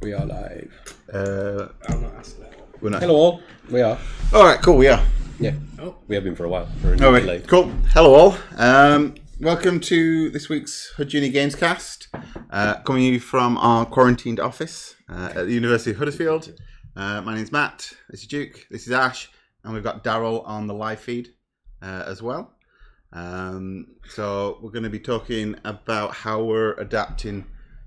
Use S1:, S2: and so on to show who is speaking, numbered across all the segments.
S1: We are live.
S2: I'm not asking that.
S3: We're not.
S1: Hello all. We are.
S3: All right, cool. We are.
S1: Yeah.
S2: Oh.
S1: We have been for a while. We're in
S3: All
S1: delay.
S3: right, cool. Hello all. Welcome to this week's HudUniGames cast, coming to you from our quarantined office at the University of Huddersfield. My name's Matt. This is Duke. This is Ash, and we've got Daryl on the live feed as well. So we're going to be talking about how we're adapting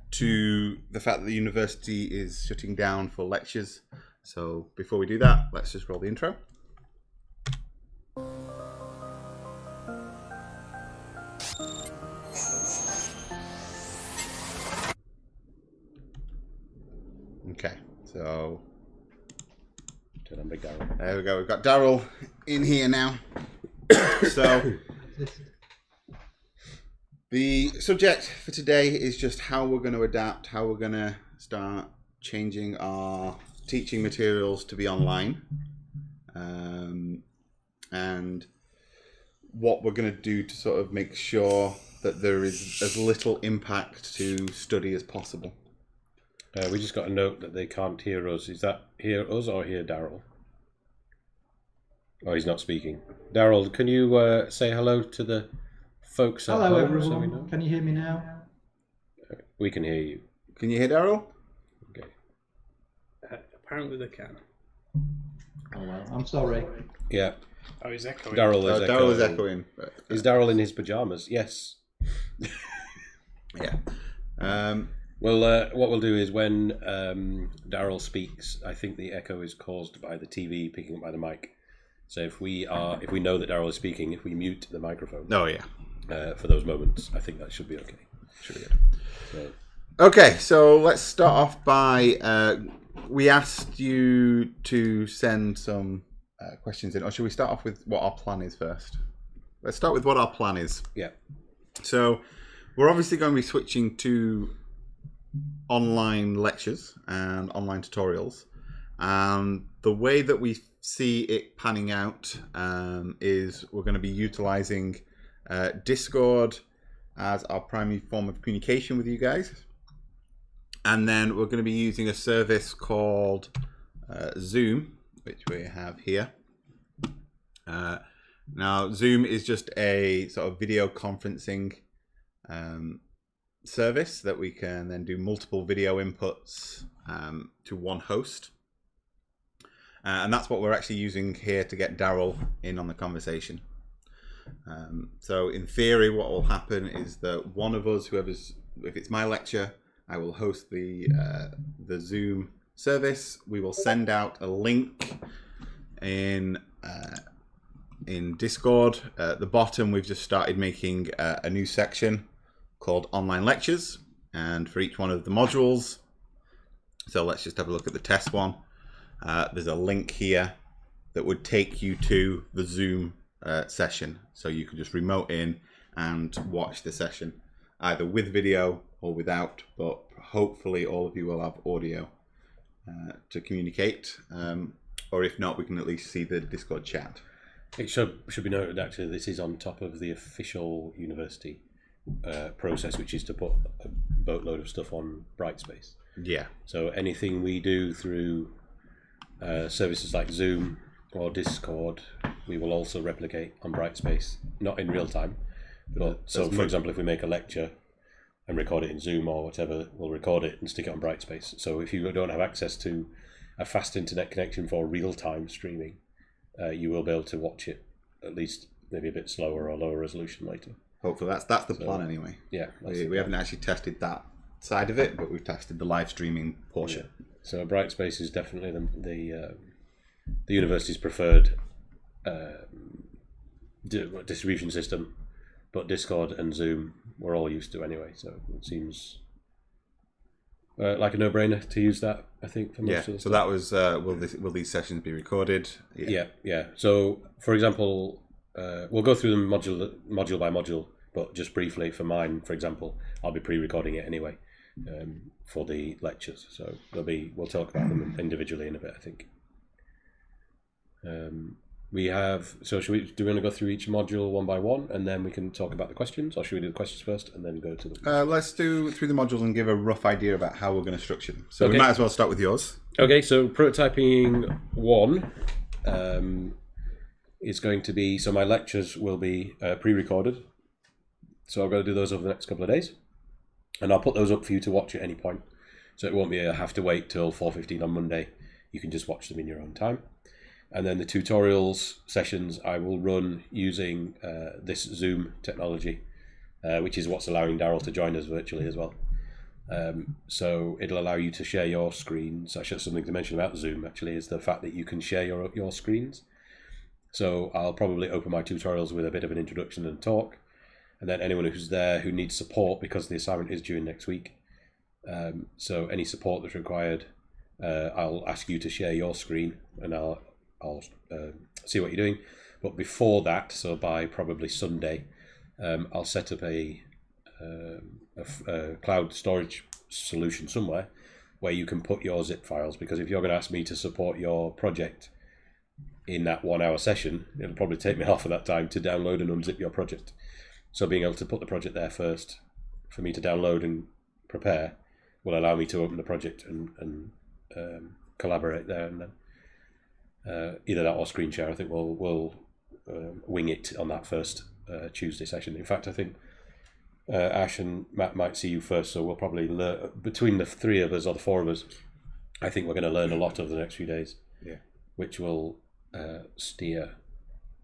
S3: to the fact that the university is shutting down for lectures. So before we do that, let's just roll the intro. Okay, so
S1: Turn on Big Daryl.
S3: there we go. We've got Daryl in here now. So the subject for today is just how we're going to adapt, how we're going to start changing our teaching materials to be online, and what we're going to do to sort of make sure that there is as little impact to study as possible.
S1: We just got a note that they can't hear us. Is that hear us or hear Daryl? Oh, he's not speaking. Daryl, can you say hello to the folks at
S4: Hello
S1: home?
S4: everyone,
S1: So we know?
S4: can you hear me now?
S1: We can hear you.
S3: Can you hear Daryl?
S1: Okay.
S2: Apparently they can.
S4: Oh well, I'm sorry.
S1: Yeah.
S2: Oh, he's echoing.
S1: Daryl is echoing.
S3: Daryl is echoing. But,
S1: Is Daryl in his pajamas? Yes.
S3: yeah.
S1: Well, what we'll do is when Daryl speaks, I think the echo is caused by the TV picking up by the mic. So if we know that Daryl is speaking, if we mute the microphone
S3: Oh yeah.
S1: for those moments, I think that should be okay.
S3: Should be good.
S1: So,
S3: Okay, so let's start off by we asked you to send some questions in, or should we start off with what our plan is first? Let's start with what our plan is.
S1: yeah.
S3: So we're obviously going to be switching to online lectures and online tutorials. The way that we see it panning out is we're going to be utilizing Discord as our primary form of communication with you guys. And then we're going to be using a service called Zoom, which we have here. Now, Zoom is just a sort of video conferencing service that we can then do multiple video inputs to one host. And that's what we're actually using here to get Daryl in on the conversation. So in theory, what will happen is that one of us, if it's my lecture, I will host the Zoom service. We will send out a link in Discord. At the bottom, we've just started making a new section called Online Lectures, and for each one of the modules. So let's just have a look at the test one. There's a link here that would take you to the Zoom session, so you can just remote in and watch the session either with video or without, but hopefully all of you will have audio to communicate, or if not, we can at least see the Discord chat.
S1: It should be noted actually this is on top of the official university process, which is to put a boatload of stuff on Brightspace.
S3: Yeah.
S1: So anything we do through services like Zoom or Discord, we will also replicate on Brightspace, not in real time. But so, for example, if we make a lecture and record it in Zoom or whatever, we'll record it and stick it on Brightspace. So if you don't have access to a fast internet connection for real-time streaming, you will be able to watch it at least maybe a bit slower or lower resolution later.
S3: Hopefully that's the plan anyway.
S1: Yeah,
S3: We haven't actually tested that side of it, but we've tested the live streaming portion.
S1: Yeah. So Brightspace is definitely the university's preferred distribution system, but Discord and Zoom we're all used to anyway, so it seems like a no-brainer to use that, I think, for most of the
S3: so
S1: stuff.
S3: that was will these sessions be recorded?
S1: Yeah. So, for example, we'll go through them module by module, but just briefly for mine, for example, I'll be pre-recording it anyway for the lectures. So we'll talk about them individually in a bit, I think. We have. So do we want to go through each module one by one, and then we can talk about the questions, or should we do the questions first and then go to the?
S3: Let's do through the modules and give a rough idea about how we're going to structure them. So we
S1: Okay.
S3: might as well start with yours.
S1: Okay, so prototyping 1 is going to be, so my lectures will be pre-recorded. So I've got to do those over the next couple of days. And I'll put those up for you to watch at any point. So it won't be have to wait till 4:15 on Monday. You can just watch them in your own time. And then the tutorials sessions I will run using this Zoom technology, which is what's allowing Daryl to join us virtually as well. So it'll allow you to share your screens. Actually, something to mention about Zoom actually is the fact that you can share your screens. So I'll probably open my tutorials with a bit of an introduction and talk, and then anyone who's there who needs support, because the assignment is due next week. So any support that's required, I'll ask you to share your screen, and I'll see what you're doing. But before that, so by probably Sunday, I'll set up a cloud storage solution somewhere where you can put your zip files, because if you're going to ask me to support your project in that 1 hour session, it'll probably take me half of that time to download and unzip your project. So being able to put the project there first for me to download and prepare will allow me to open the project and collaborate there, and then either that or screen share. I think we'll wing it on that first Tuesday session. In fact, I think Ash and Matt might see you first, so we'll probably learn between the 3 of us or the 4 of us. I think we're going to learn a lot over the next few days, which will steer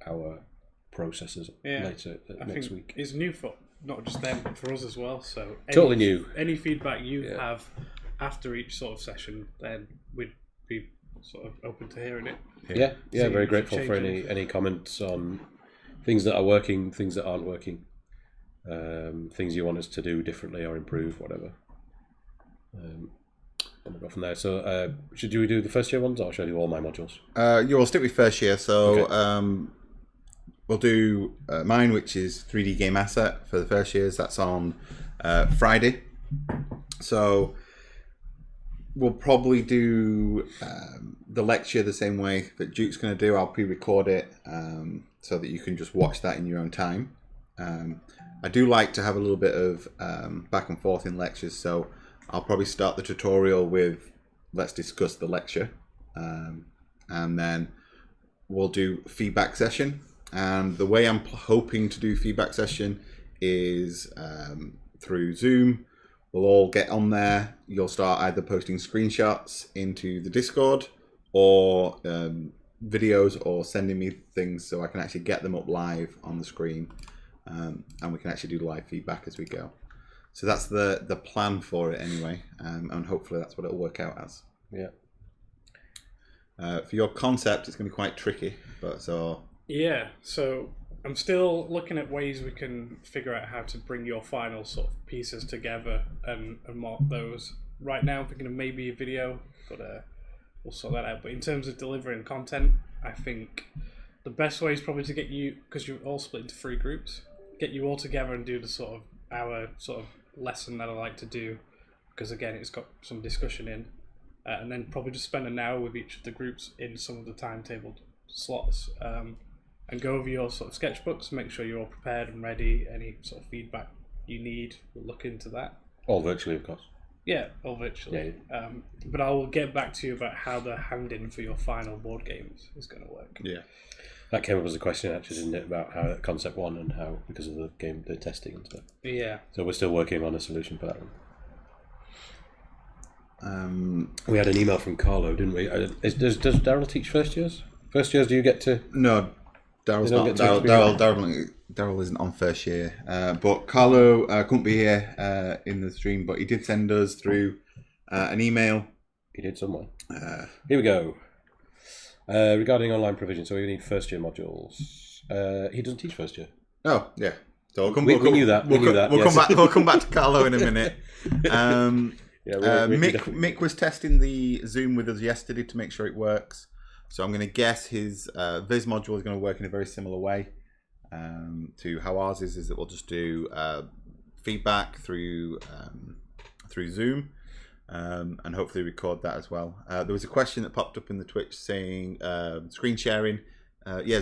S1: our processes later next week.
S2: It's new for not just them, but for us as well. So
S1: Totally new.
S2: Any feedback you have after each sort of session, then we'd be sort of open to hearing it.
S1: Yeah,
S2: So
S1: very
S2: you
S1: grateful
S2: should
S1: for
S2: change
S1: any comments on things that are working, things that aren't working, things you want us to do differently or improve, whatever. And we'll go from there. So should we do the first year ones, or should I do all my modules?
S3: You'll stick with first year. So
S1: Okay.
S3: we'll do mine, which is 3D game asset for the first years. That's on Friday. So we'll probably do the lecture the same way that Duke's going to do. I'll pre-record it so that you can just watch that in your own time. I do like to have a little bit of back and forth in lectures, so I'll probably start the tutorial with let's discuss the lecture, and then we'll do feedback session. And the way I'm hoping to do feedback session is through Zoom. We'll all get on there. You'll start either posting screenshots into the Discord or videos, or sending me things so I can actually get them up live on the screen, and we can actually do live feedback as we go. So that's the plan for it anyway, and hopefully that's what it'll work out as.
S1: Yeah.
S3: For your concept, it's going to be quite tricky, but so...
S2: Yeah, so I'm still looking at ways we can figure out how to bring your final sort of pieces together and mark those. Right now I'm thinking of maybe a video, but we'll sort that out. But in terms of delivering content, I think the best way is probably to get you, because you're all split into 3 groups, get you all together and do the sort of our sort of lesson that I like to do, because again it's got some discussion in, and then probably just spend an hour with each of the groups in some of the timetabled slots, and go over your sort of sketchbooks, make sure you're all prepared and ready. Any sort of feedback you need, we'll look into that.
S1: All virtually, of course.
S2: Yeah, all virtually.
S1: Yeah.
S2: But I'll get back to you about how the hand-in for your final board games is going to work.
S3: Yeah.
S1: That came up as a question, actually, didn't it, about how concept 1 and how, because of the testing and stuff.
S2: Yeah.
S1: So we're still working on a solution for that one.
S3: Um,
S1: We had an email from Carlo, didn't we? Does Daryl teach first years? First years, do you get to?
S3: no, Daryl's
S1: They don't
S3: not.
S1: get to
S3: Daryl isn't on first year. But Carlo couldn't be here in the stream, but he did send us through an email.
S1: He did somewhere. Here we go. Regarding online provision, so we need first year modules. He doesn't teach first year.
S3: Oh yeah. So
S1: We knew that. We knew that.
S3: We'll
S1: yes.
S3: come back. We'll come back to Carlo in a minute.
S1: Yeah,
S3: Mick was testing the Zoom with us yesterday to make sure it works. So I'm going to guess his Viz module is going to work in a very similar way to how ours is that we'll just do feedback through Zoom, and hopefully record that as well. There was a question that popped up in the Twitch saying screen sharing.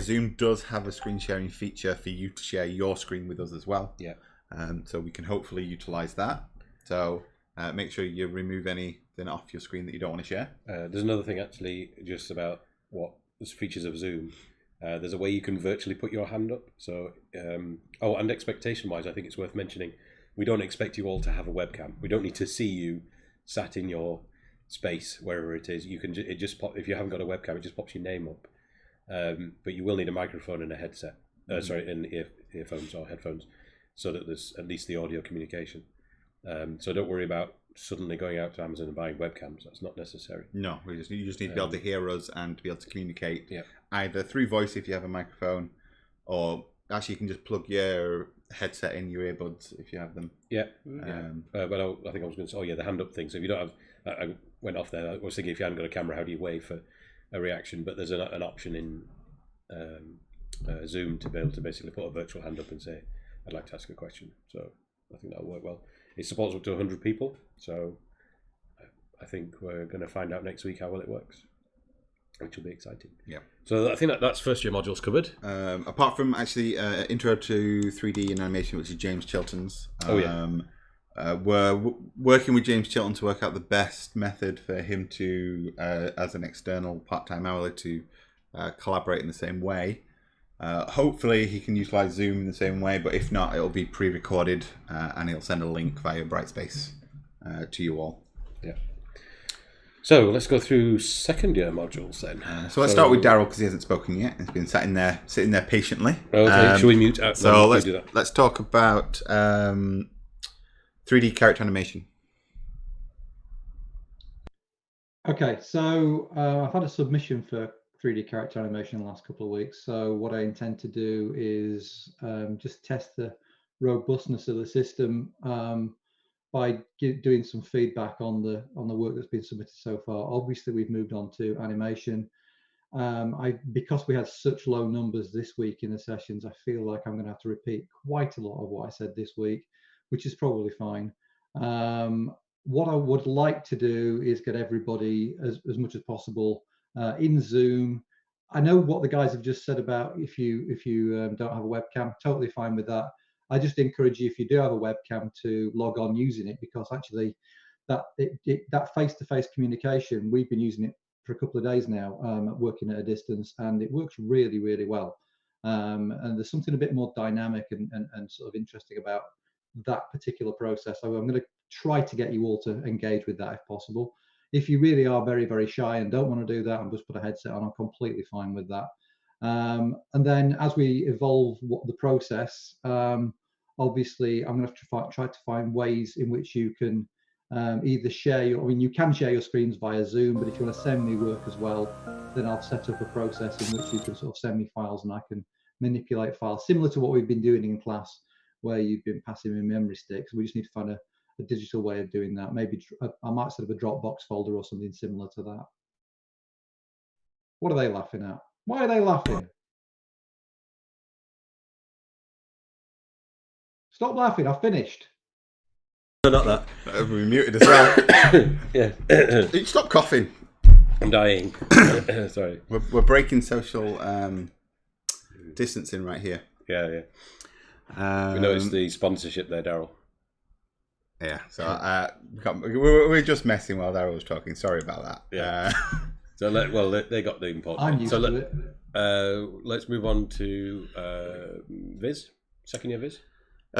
S3: Zoom does have a screen sharing feature for you to share your screen with us as well.
S1: Yeah.
S3: So we can hopefully utilize that. So make sure you remove anything off your screen that you don't want to share.
S1: There's another thing actually, just about what the features of Zoom. There's a way you can virtually put your hand up. So, and expectation-wise, I think it's worth mentioning, we don't expect you all to have a webcam. We don't need to see you sat in your space, wherever it is. You can it just pop, if you haven't got a webcam, it just pops your name up. But you will need a microphone and a headset. In earphones or headphones, so that there's at least the audio communication. So don't worry about suddenly going out to Amazon and buying webcams. That's not necessary.
S3: No, you just need to be able to hear us and to be able to communicate
S1: Yeah.
S3: either through voice if you have a microphone, or actually you can just plug your headset in your earbuds if you have them.
S1: Yeah. But I think I was going to say, the hand up thing. So if you don't have, I went off there. I was thinking if you hadn't got a camera, how do you wave for a reaction? But there's an option in Zoom to be able to basically put a virtual hand up and say, I'd like to ask a question. So I think that'll work well. It supports up to 100 people, so I think we're going to find out next week how well it works, which will be exciting.
S3: Yeah.
S1: So I think that's first year modules covered.
S3: Apart from actually Intro to 3D and Animation, which is James Chilton's. We're working with James Chilton to work out the best method for him to, as an external part-time hourly, to collaborate in the same way. Hopefully he can utilize Zoom in the same way, but if not, it'll be pre-recorded and he'll send a link via Brightspace to you all.
S1: Yeah. So let's go through second year modules then.
S3: So let's start with Daryl because he hasn't spoken yet. He's been sitting there patiently.
S1: Okay, shall we mute?
S3: So let's talk about 3D character animation.
S4: Okay, so I've had a submission for 3D character animation in the last couple of weeks. So what I intend to do is just test the robustness of the system by doing some feedback on the work that's been submitted so far. Obviously, we've moved on to animation. Because we had such low numbers this week in the sessions, I feel like I'm going to have to repeat quite a lot of what I said this week, which is probably fine. What I would like to do is get everybody as much as possible in Zoom. I know what the guys have just said about if you don't have a webcam, totally fine with that. I just encourage you, if you do have a webcam, to log on using it, because actually that face-to-face communication, we've been using it for a couple of days now, working at a distance, and it works really, really well. And there's something a bit more dynamic and sort of interesting about that particular process. So I'm going to try to get you all to engage with that if possible. If you really are very, very shy and don't want to do that and just put a headset on, I'm completely fine with that. And then as we evolve the process, obviously I'm going to have to try to find ways in which you can either share you can share your screens via Zoom, but if you want to send me work as well, then I'll set up a process in which you can sort of send me files and I can manipulate files, similar to what we've been doing in class, where you've been passing me memory sticks. We just need to find a digital way of doing that. Maybe I might set up a Dropbox folder or something similar to that. What are they laughing at? Why are they laughing? Stop laughing, I've finished.
S1: No, not that.
S3: We're muted as well.
S1: Yeah.
S3: Stop coughing.
S1: I'm dying. Sorry.
S3: We're breaking social distancing right here.
S1: Yeah. We noticed the sponsorship there, Daryl.
S3: Yeah, so we're just messing while Daryl was talking. Sorry about that.
S1: Yeah. So they got the important.
S4: I'm used to it.
S1: Let's move on to Viz, second year Viz.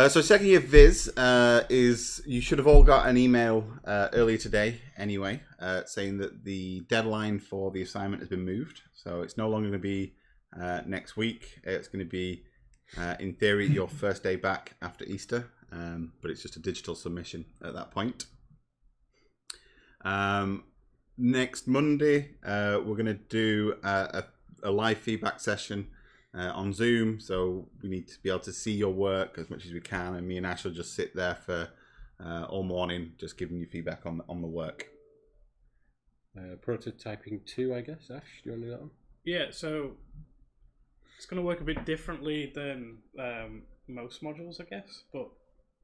S3: So second year Viz is, you should have all got an email earlier today anyway, saying that the deadline for the assignment has been moved. So it's no longer going to be next week. It's going to be, in theory, your first day back after Easter, but it's just a digital submission at that point. Next Monday, we're going to do a live feedback session on Zoom, so we need to be able to see your work as much as we can, and me and Ash will just sit there for all morning, just giving you feedback on the work.
S1: Prototyping 2, I guess. Ash, do you want to do that one?
S2: Yeah, so it's going to work a bit differently than most modules, I guess, but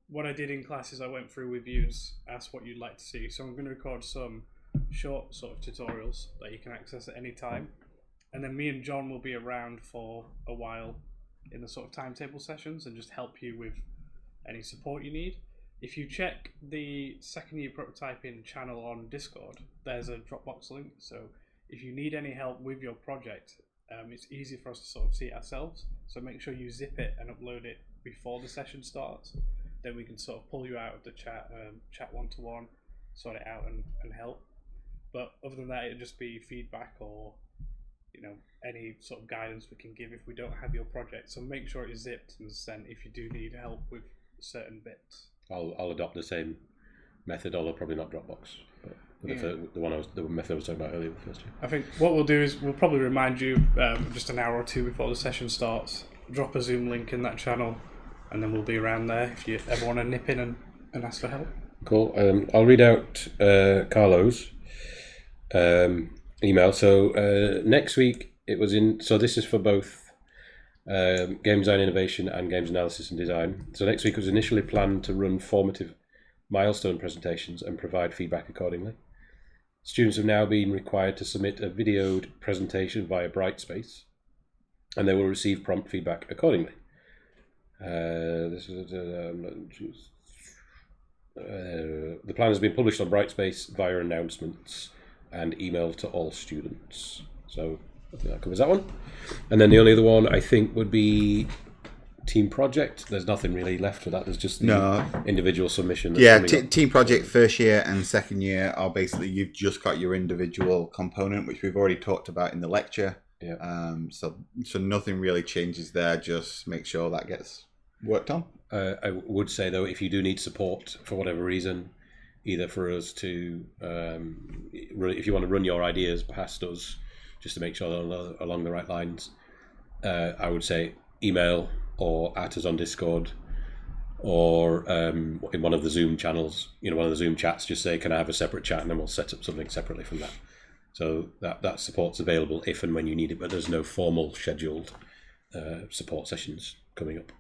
S2: what I did in class is I went through with you and asked what you'd like to see. So I'm going to record some short sort of tutorials that you can access at any time. And then me and John will be around for a while in the sort of timetable sessions and just help you with any support you need. If you check the second year prototyping channel on Discord, there's a Dropbox link. So if you need any help with your project, it's easy for us to sort of see it ourselves. So make sure you zip it and upload it before the session starts. Then we can sort of pull you out of the chat, chat one-to-one, sort it out and help. But other than that, it'll just be feedback or any sort of guidance we can give if we don't have your project. So make sure it's zipped and sent if you do need help with certain bits.
S1: I'll adopt the same method, although probably not Dropbox. But the method I was talking about earlier, the first year.
S2: I think what we'll do is we'll probably remind you just an hour or two before the session starts. Drop a Zoom link in that channel, and then we'll be around there if you ever want to nip in and ask for help.
S1: Cool. I'll read out Carlo's email. So next week it was in. So this is for both game design innovation and games analysis and design. So next week was initially planned to run formative milestone presentations and provide feedback accordingly. Students have now been required to submit a videoed presentation via Brightspace, and they will receive prompt feedback accordingly. The plan has been published on Brightspace via announcements and emailed to all students. So I think that covers that one. And then the only other one I think would be team project. There's nothing really left for that. There's just the individual submission.
S3: Yeah, team project first year and second year are basically you've just got your individual component, which we've already talked about in the lecture.
S1: Yeah.
S3: So nothing really changes there. Just make sure that gets worked on.
S1: I would say though, if you do need support for whatever reason, either for us to, if you want to run your ideas past us, just to make sure they're along the right lines, I would say email or at us on Discord or in one of the Zoom channels, one of the Zoom chats, just say, can I have a separate chat? And then we'll set up something separately from that. So that support's available if and when you need it, but there's no formal scheduled support sessions coming up.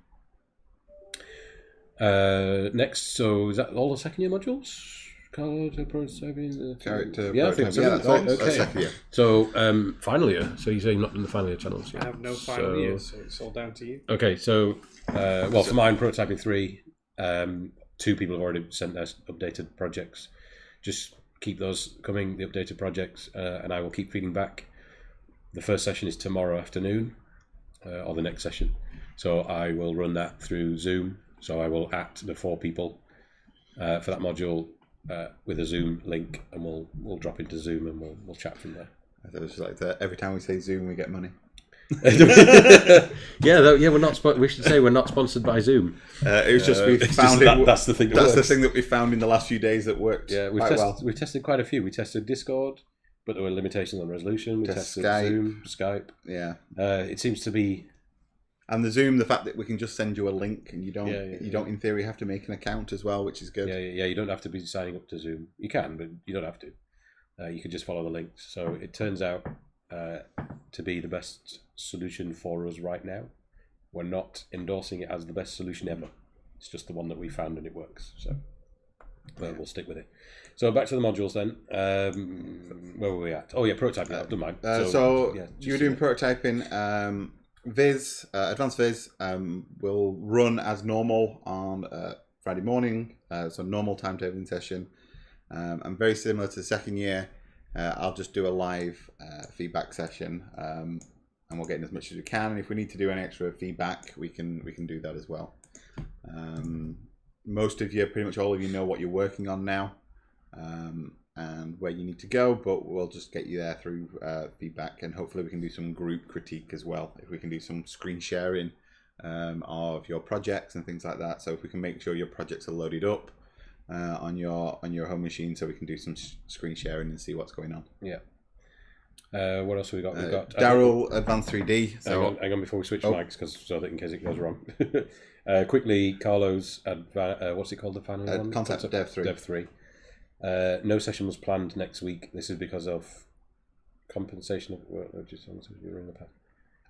S1: Next, so is that all the second year modules? Character prototyping?
S3: Yeah, I think so. Yeah, that's all.
S1: Okay.
S3: Second year.
S1: So final year. So you're saying not in the final year channels?
S2: I have no final year, so it's all down to you.
S1: Okay, so for mine, prototyping 3, 2 people have already sent their updated projects. Just keep those coming, the updated projects, and I will keep feeding back. The first session is tomorrow afternoon, or the next session. So I will run that through Zoom. So I will at the 4 people for that module with a Zoom link, and we'll drop into Zoom and we'll chat from there.
S3: I thought it was like that. Every time we say Zoom, we get money.
S1: We're not. We should say we're not sponsored by Zoom.
S3: It was just we found it.
S1: That's the thing.
S3: That's the thing that we found in the last few days that worked.
S1: Yeah, we've tested quite a few. We tested Discord, but there were limitations on resolution. We tested Zoom, Skype.
S3: Yeah,
S1: it seems to be.
S3: And the Zoom, the fact that we can just send you a link and you don't in theory have to make an account as well, which is good.
S1: Yeah. You don't have to be signing up to Zoom. You can, but you don't have to. You can just follow the links. So it turns out to be the best solution for us right now. We're not endorsing it as the best solution ever. It's just the one that we found and it works. So we'll stick with it. So back to the modules then. Where were we at? Oh yeah, prototyping. I've done mine.
S3: You were doing prototyping. Viz, Advanced Viz, will run as normal on Friday morning, so normal timetabling session. And very similar to the second year, I'll just do a live feedback session, and we'll get in as much as we can. And if we need to do any extra feedback, we can do that as well. Most of you, pretty much all of you, know what you're working on now. And where you need to go, but we'll just get you there through feedback, and hopefully we can do some group critique as well. If we can do some screen sharing of your projects and things like that, so if we can make sure your projects are loaded up on your home machine, so we can do some screen sharing and see what's going on.
S1: Yeah. What else have we got? We've got
S3: Daryl, Advanced 3D.
S1: So hang on before we switch mics, so that in case it goes wrong. Quickly, Carlo's what's it called? The final one.
S3: Concept Dev 3.
S1: Dev 3. No session was planned next week. This is because of compensation of work.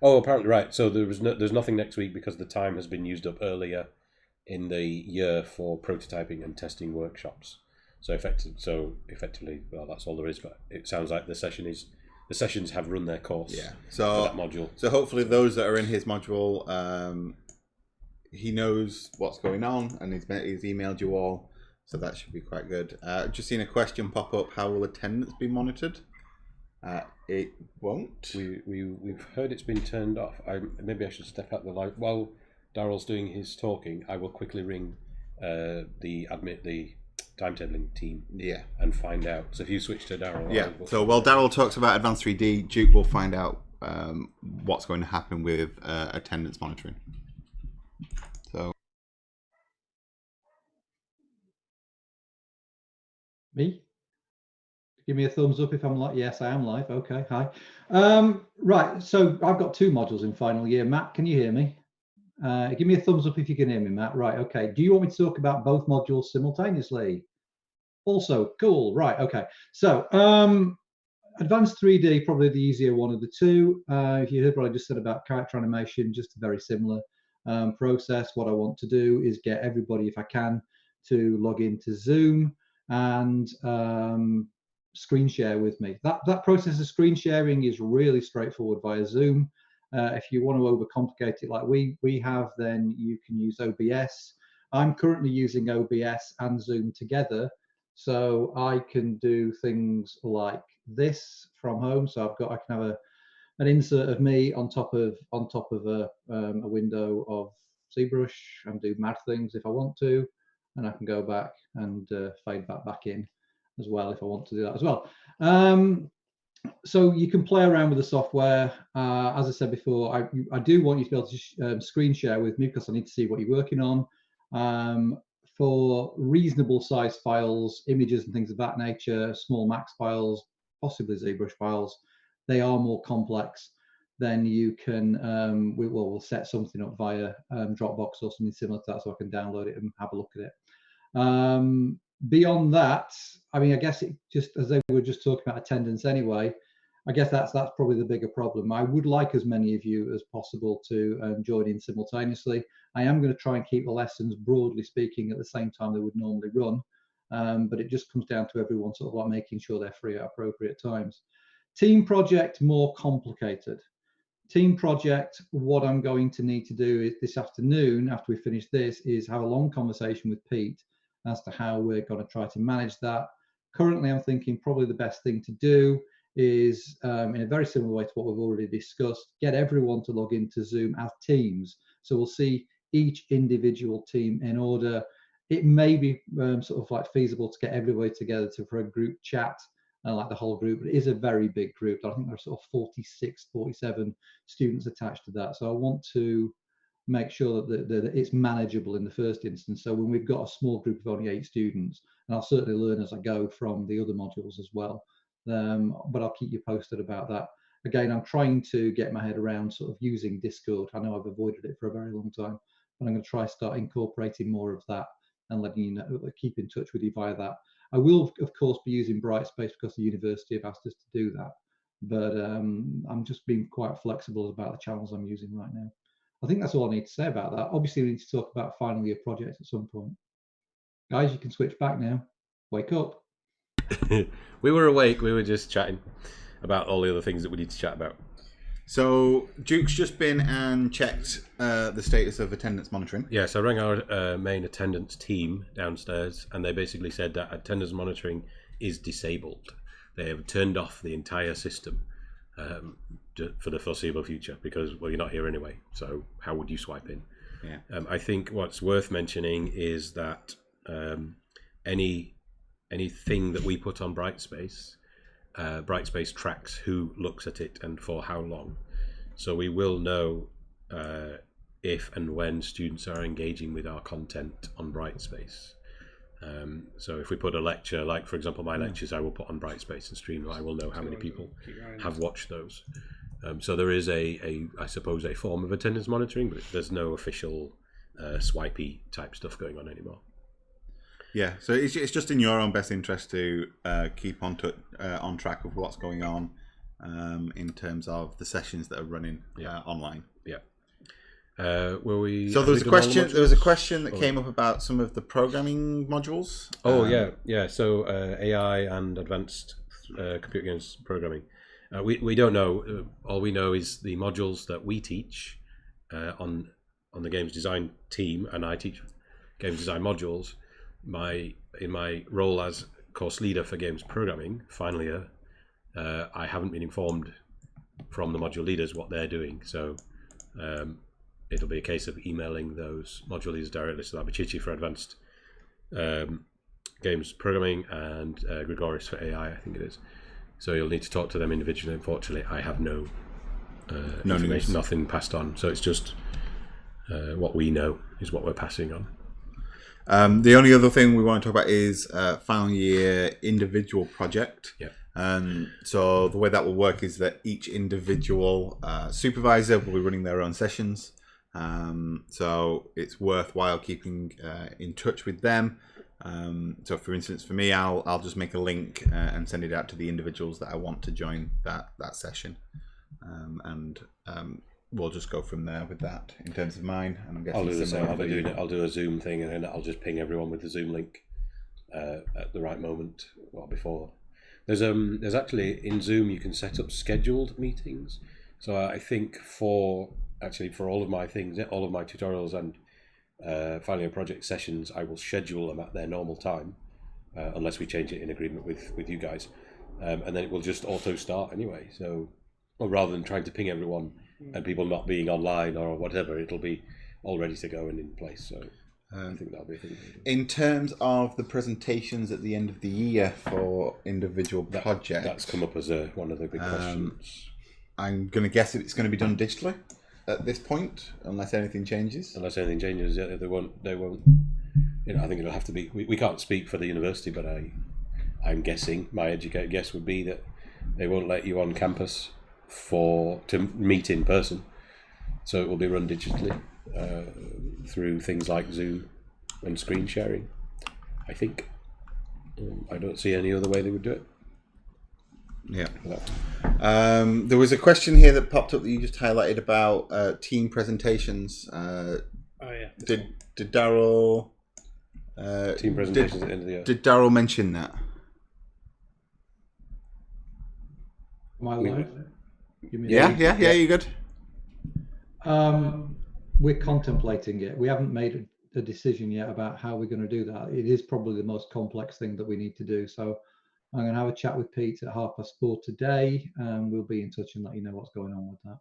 S1: Oh, apparently right. So there's nothing next week because the time has been used up earlier in the year for prototyping and testing workshops. So effectively, well, that's all there is. But it sounds like the session is the sessions have run their course.
S3: Yeah.
S1: For that module.
S3: So hopefully those that are in his module, he knows what's going on, and he's emailed you all, so that should be quite good. Just seen a question pop up: how will attendance be monitored? It won't.
S1: We've heard it's been turned off. Maybe I should step out the live while Daryl's doing his talking. I will quickly ring the timetabling team, and find out. So if you switch to Daryl,
S3: So while Daryl talks about Advanced 3D, Duke will find out what's going to happen with attendance monitoring. So
S4: Me? Give me a thumbs up if I'm live. Yes, I am live. Okay, hi. Right, so I've got 2 modules in final year. Matt, can you hear me? Give me a thumbs up if you can hear me, Matt. Right, okay. Do you want me to talk about both modules simultaneously? Also, cool. Right, okay. So, Advanced 3D, probably the easier one of the 2. If you heard what I just said about character animation, just a very similar process. What I want to do is get everybody, if I can, to log into Zoom and screen share with me. That process of screen sharing is really straightforward via Zoom. If you want to overcomplicate it like we have, then you can use OBS. I'm currently using OBS and Zoom together, so I can do things like this from home. So I can have an insert of me on top of a window of ZBrush and do mad things if I want to, and I can go back and fade that back in as well if I want to do that as well. So you can play around with the software. As I said before, I do want you to be able to screen share with me because I need to see what you're working on. For reasonable size files, images and things of that nature, small max files, possibly ZBrush files, they are more complex. Then you can, we'll set something up via Dropbox or something similar to that so I can download it and have a look at it. Beyond that, I mean, I guess it just, as they were just talking about attendance anyway, I guess that's probably the bigger problem. I would like as many of you as possible to join in simultaneously. I am going to try and keep the lessons, broadly speaking, at the same time they would normally run, but it just comes down to everyone sort of like making sure they're free at appropriate times. Team project, more complicated. Team project, what I'm going to need to do is this afternoon, after we finish this, is have a long conversation with Pete as to how we're going to try to manage that. Currently, I'm thinking probably the best thing to do is, in a very similar way to what we've already discussed, get everyone to log into Zoom as teams. So we'll see each individual team in order. It may be sort of like feasible to get everybody together for a group chat, like the whole group, but it is a very big group. I think there's sort of 46, 47 students attached to that. So I want to make sure that it's manageable in the first instance. So when we've got a small group of only 8 students, and I'll certainly learn as I go from the other modules as well, but I'll keep you posted about that. Again, I'm trying to get my head around sort of using Discord. I know I've avoided it for a very long time, but I'm going to try start incorporating more of that and letting you know, keep in touch with you via that. I will, of course, be using Brightspace because the university have asked us to do that, but I'm just being quite flexible about the channels I'm using right now. I think that's all I need to say about that. Obviously, we need to talk about final year projects at some point. Guys, you can switch back now. Wake up.
S1: We were awake. We were just chatting about all the other things that we need to chat about.
S3: So Duke's just been and checked the status of attendance monitoring.
S1: Yeah, so I rang our main attendance team downstairs, and they basically said that attendance monitoring is disabled. They have turned off the entire system for the foreseeable future because, well, you're not here anyway, so how would you swipe in?
S3: Yeah.
S1: I think what's worth mentioning is that anything that we put on Brightspace, Brightspace tracks who looks at it and for how long. So we will know if and when students are engaging with our content on Brightspace. So if we put a lecture, like for example my lectures, I will put on Brightspace and stream, I will know how many people have watched those. So there is I suppose a form of attendance monitoring, but there's no official swipey type stuff going on anymore.
S3: Yeah, so it's just in your own best interest to keep on track of what's going on in terms of the sessions that are running online.
S1: Yeah. Were we?
S3: So there was a question. There was a question that came up about some of the programming modules.
S1: Oh yeah. So AI and advanced computer games programming. We don't know. All we know is the modules that we teach on the games design team, and I teach games design modules. In my role as course leader for games programming, final year, I haven't been informed from the module leaders what they're doing. So it'll be a case of emailing those module leaders directly. So that'll be Chichi for advanced games programming and Grigoris for AI, I think it is. So you'll need to talk to them individually. Unfortunately, I have no information,
S3: news.
S1: Nothing passed on. So it's just what we know is what we're passing on.
S3: The only other thing we want to talk about is final year individual project.
S1: Yeah.
S3: So the way that will work is that each individual supervisor will be running their own sessions. So it's worthwhile keeping in touch with them. So for instance, for me, I'll just make a link and send it out to the individuals that I want to join that session. And we'll just go from there with that in terms of mine. And I'm guessing
S1: I'll do the same.
S3: similar
S1: I'll do a Zoom thing, and then I'll just ping everyone with the Zoom link at the right moment, well before. There's actually in Zoom you can set up scheduled meetings. So I think for all of my things, all of my tutorials and final year project sessions, I will schedule them at their normal time, unless we change it in agreement with you guys, and then it will just auto start anyway. So, or rather than trying to ping everyone and people not being online or whatever, it'll be all ready to go and in place. So I think that'll be a thing.
S3: In terms of the presentations at the end of the year for individual projects,
S1: that's come up as one of the big questions.
S3: I'm going to guess it's going to be done digitally at this point, unless anything changes.
S1: Unless anything changes, they won't. You know, I think it'll have to be. We can't speak for the university, but I'm guessing. My educated guess would be that they won't let you on campus to meet in person, so it will be run digitally through things like Zoom and screen sharing. I think. I don't see any other way they would do it.
S3: Yeah. There was a question here that popped up that you just highlighted about team presentations.
S2: Oh yeah.
S3: Did Daryl
S1: Team presentations at the end of the year.
S3: Did Daryl mention that?
S4: Am I live?
S3: Yeah, you good?
S4: We're contemplating it. We haven't made a decision yet about how we're going to do that. It is probably the most complex thing that we need to do. So I'm going to have a chat with Pete at 4:30 today, and we'll be in touch and let you know what's going on with that.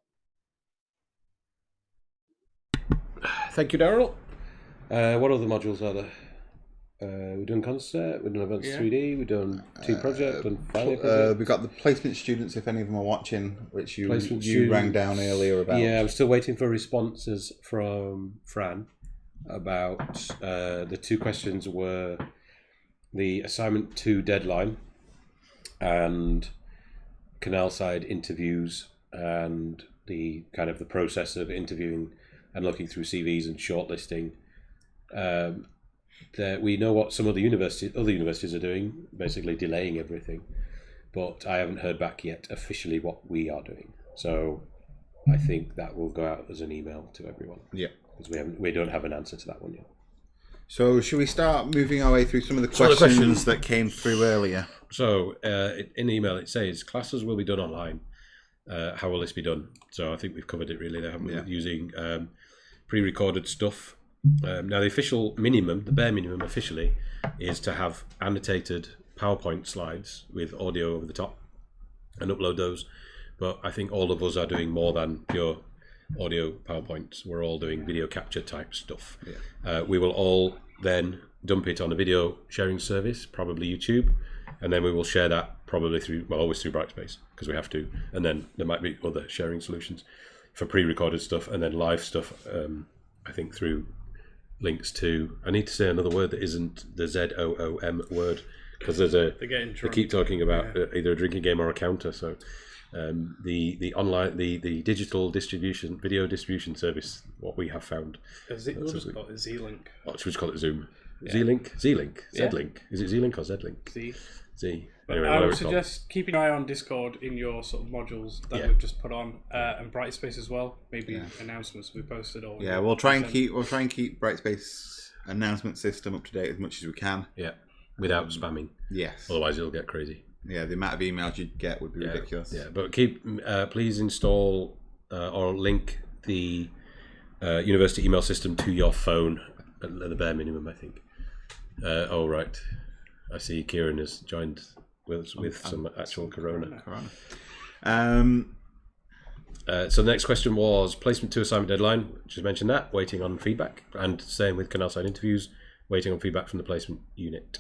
S1: Thank you, Daryl. What other modules are there? We've done Concert, we've done Advanced 3D, we've done Team Project, and Final Project.
S3: We've got the placement students, if any of them are watching, which you
S1: Students.
S3: rang down earlier about.
S1: Yeah, I'm still waiting for responses from Fran about the two questions were the assignment 2 deadline and canal side interviews and the kind of the process of interviewing and looking through CVs and shortlisting. That we know what some of the other universities are doing, basically delaying everything, but I haven't heard back yet officially what we are doing. So I think that will go out as an email to everyone. Yeah, because we don't have an answer to that one yet. So
S3: should we start moving our way through some of the questions that came through earlier?
S1: So in the email it says classes will be done online. How will this be done? So I think we've covered it really. They haven't been using pre-recorded stuff. Now the official minimum, the bare minimum officially, is to have annotated PowerPoint slides with audio over the top and upload those. But I think all of us are doing more than pure audio PowerPoints. We're all doing video capture type stuff. We will all then dump it on a video sharing service, probably YouTube, and then we will share that probably always through Brightspace because we have to. And then there might be other sharing solutions for pre-recorded stuff and then live stuff. I think through links to. I need to say another word that isn't the ZOOM word because they keep talking about either a drinking game or a counter. So the online the digital distribution video distribution service, what we have found.
S2: We'll just call it Z-Link.
S1: Oh, should we just call it Zoom? Z-Link, Z-Link. Is it Z-Link or Z-Link? Z. Anyway,
S2: I would suggest keeping an eye on Discord in your sort of modules that we've just put on, and Brightspace as well. Maybe announcements we posted or
S3: we'll try and keep Brightspace announcement system up to date as much as we can.
S1: Yeah, without spamming.
S3: Yes.
S1: Otherwise, it'll get crazy.
S3: Yeah, the amount of emails you'd get would be ridiculous.
S1: Yeah, but please install or link the university email system to your phone at the bare minimum, I think. Oh, right. I see Kieran has joined with some actual corona. So the next question was placement to assignment deadline. Just mentioned that, waiting on feedback, and same with canal side interviews, waiting on feedback from the placement unit.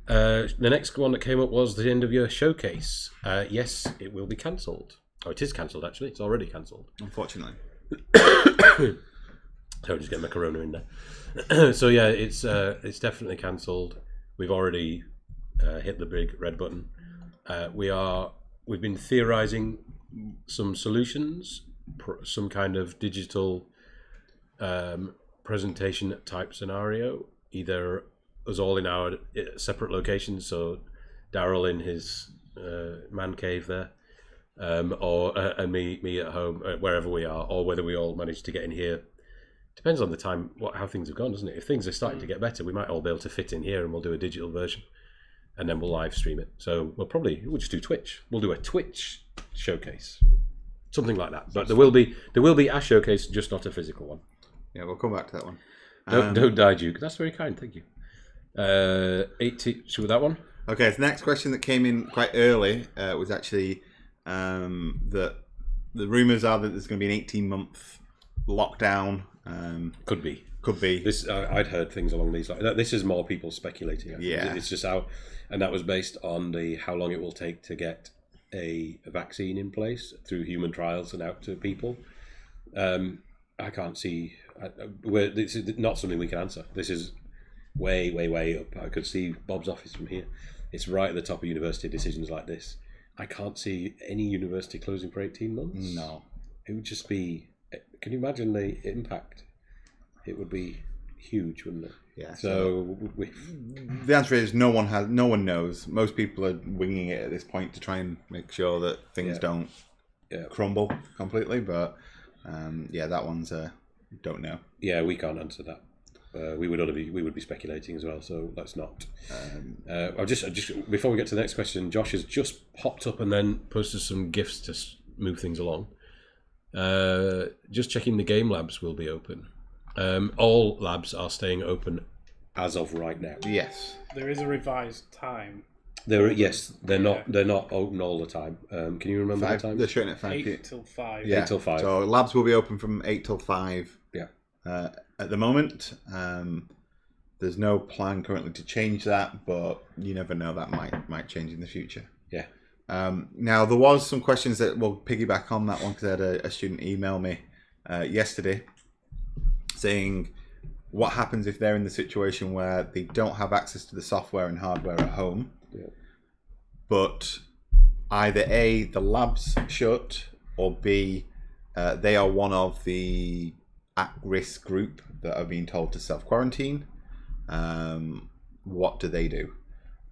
S1: The next one that came up was the end of year showcase. Yes, it will be cancelled. Oh, it is cancelled actually. It's already cancelled.
S3: Unfortunately.
S1: So just get my corona in there. So yeah, it's definitely cancelled. We've already hit the big red button. We've been theorising some solutions, some kind of digital presentation type scenario, either us all in our separate locations, so Daryl in his man cave there, or and me at home, wherever we are, or whether we all manage to get in here. Depends on the time, how things have gone, doesn't it? If things are starting to get better, we might all be able to fit in here, and we'll do a digital version, and then we'll live stream it. So we'll just do Twitch. We'll do a Twitch showcase, something like that. But there will be a showcase, just not a physical one.
S3: Yeah, we'll come back to that one.
S1: Don't die, Duke. That's very kind. Thank you. 80. Should we that one?
S3: Okay, so the next question that came in quite early was actually that the rumours are that there's going to be an 18-month lockdown.
S1: Could be.
S3: This
S1: I'd heard things along these lines. This is more people speculating.
S3: Yeah,
S1: it's just how, and that was based on how long it will take to get a vaccine in place through human trials and out to people. I can't see. This is not something we can answer. This is way up. I could see Bob's office from here. It's right at the top of university decisions like this. I can't see any university closing for 18 months. No, it would just be. Can you imagine the impact? It would be huge, wouldn't it?
S3: Yeah.
S1: So
S3: the answer is no one knows. Most people are winging it at this point to try and make sure that things don't crumble completely. But that one's don't know.
S1: Yeah, we can't answer that. We would be speculating as well. So let's not. I'll just before we get to the next question, Josh has just popped up and then posted some GIFs to move things along. Just checking the game labs will be open. All labs are staying open as of right now.
S3: Yes,
S2: there is a revised time.
S1: They're not open all the time. Can you remember the time?
S3: They're showing at 5
S2: 8 till 5.
S3: Yeah,
S1: 8 till 5.
S3: So labs will be open from 8 till 5.
S1: Yeah.
S3: At the moment, there's no plan currently to change that, but you never know, that might change in the future.
S1: Yeah.
S3: Now there was some questions that will piggyback on that one, because I had a student email me yesterday saying what happens if they're in the situation where they don't have access to the software and hardware at home, but either A, the lab's shut, or B, they are one of the at-risk group that are being told to self-quarantine. What do they do?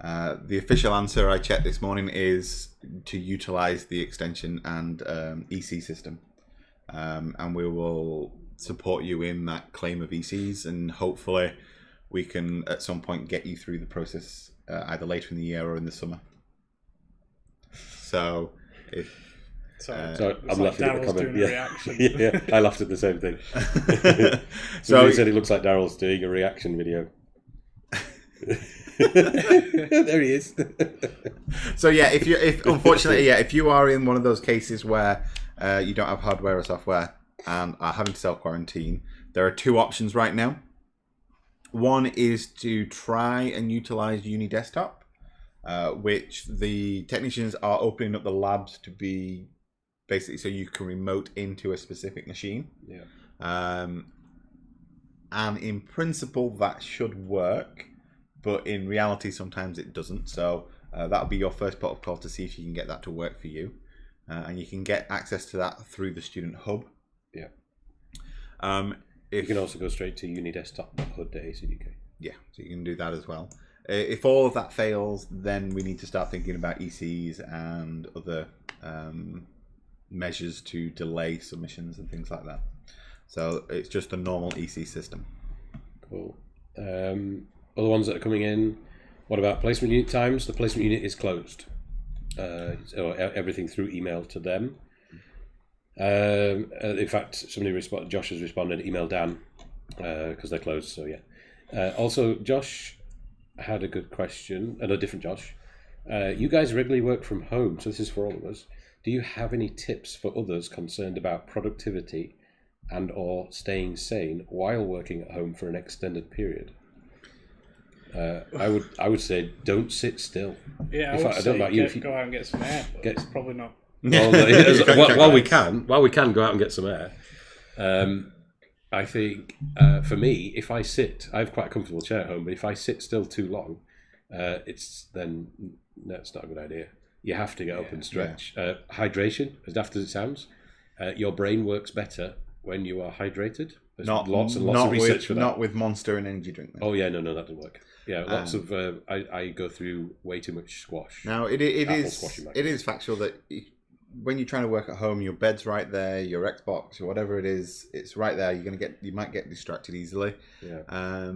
S3: The official answer I checked this morning is to utilize the extension and EC system, and we will support you in that claim of ECs, and hopefully we can at some point get you through the process either later in the year or in the summer. So if
S1: so I'm laughing at the comment.
S2: Reaction.
S1: Yeah, I laughed at the same thing. So he said it looks like Daryl's doing a reaction video. There he is.
S3: So if you are in one of those cases where you don't have hardware or software and are having to self-quarantine, there are two options right now. One is to try and utilize Uni Desktop, which the technicians are opening up the labs to be basically so you can remote into a specific machine.
S1: Yeah.
S3: And in principle that should work, but in reality sometimes it doesn't. So that'll be your first port of call to see if you can get that to work for you, and you can get access to that through the student hub.
S1: Yeah. You can also go straight to unidesktop.hud.ac.uk.
S3: Yeah, so you can do that as well. If all of that fails, then we need to start thinking about ECs and other measures to delay submissions and things like that. So it's just a normal EC system.
S1: Cool. Other ones that are coming in, What about placement unit times? The placement unit is closed. So everything through email to them. In fact, Josh has responded, email Dan, because they're closed, so yeah. Also, Josh had a good question, and a different Josh. You guys regularly work from home, so this is for all of us. Do you have any tips for others concerned about productivity and or staying sane while working at home for an extended period? I would say don't sit still.
S2: Yeah, I don't know about you. Go out and get some air. It's probably not.
S1: Well, while we can go out and get some air. I think for me, if I sit, I have quite a comfortable chair at home, but if I sit still too long, that's not a good idea. You have to get up and stretch. Hydration, as daft as it sounds, your brain works better when you are hydrated. There's lots of research for that. Not
S3: with Monster and energy drink.
S1: Oh yeah, no, that doesn't work. Yeah, lots of. I go through way too much squash.
S3: Now it is factual that when you're trying to work at home, your bed's right there, your Xbox or whatever it is, it's right there. You might get distracted easily.
S1: Yeah.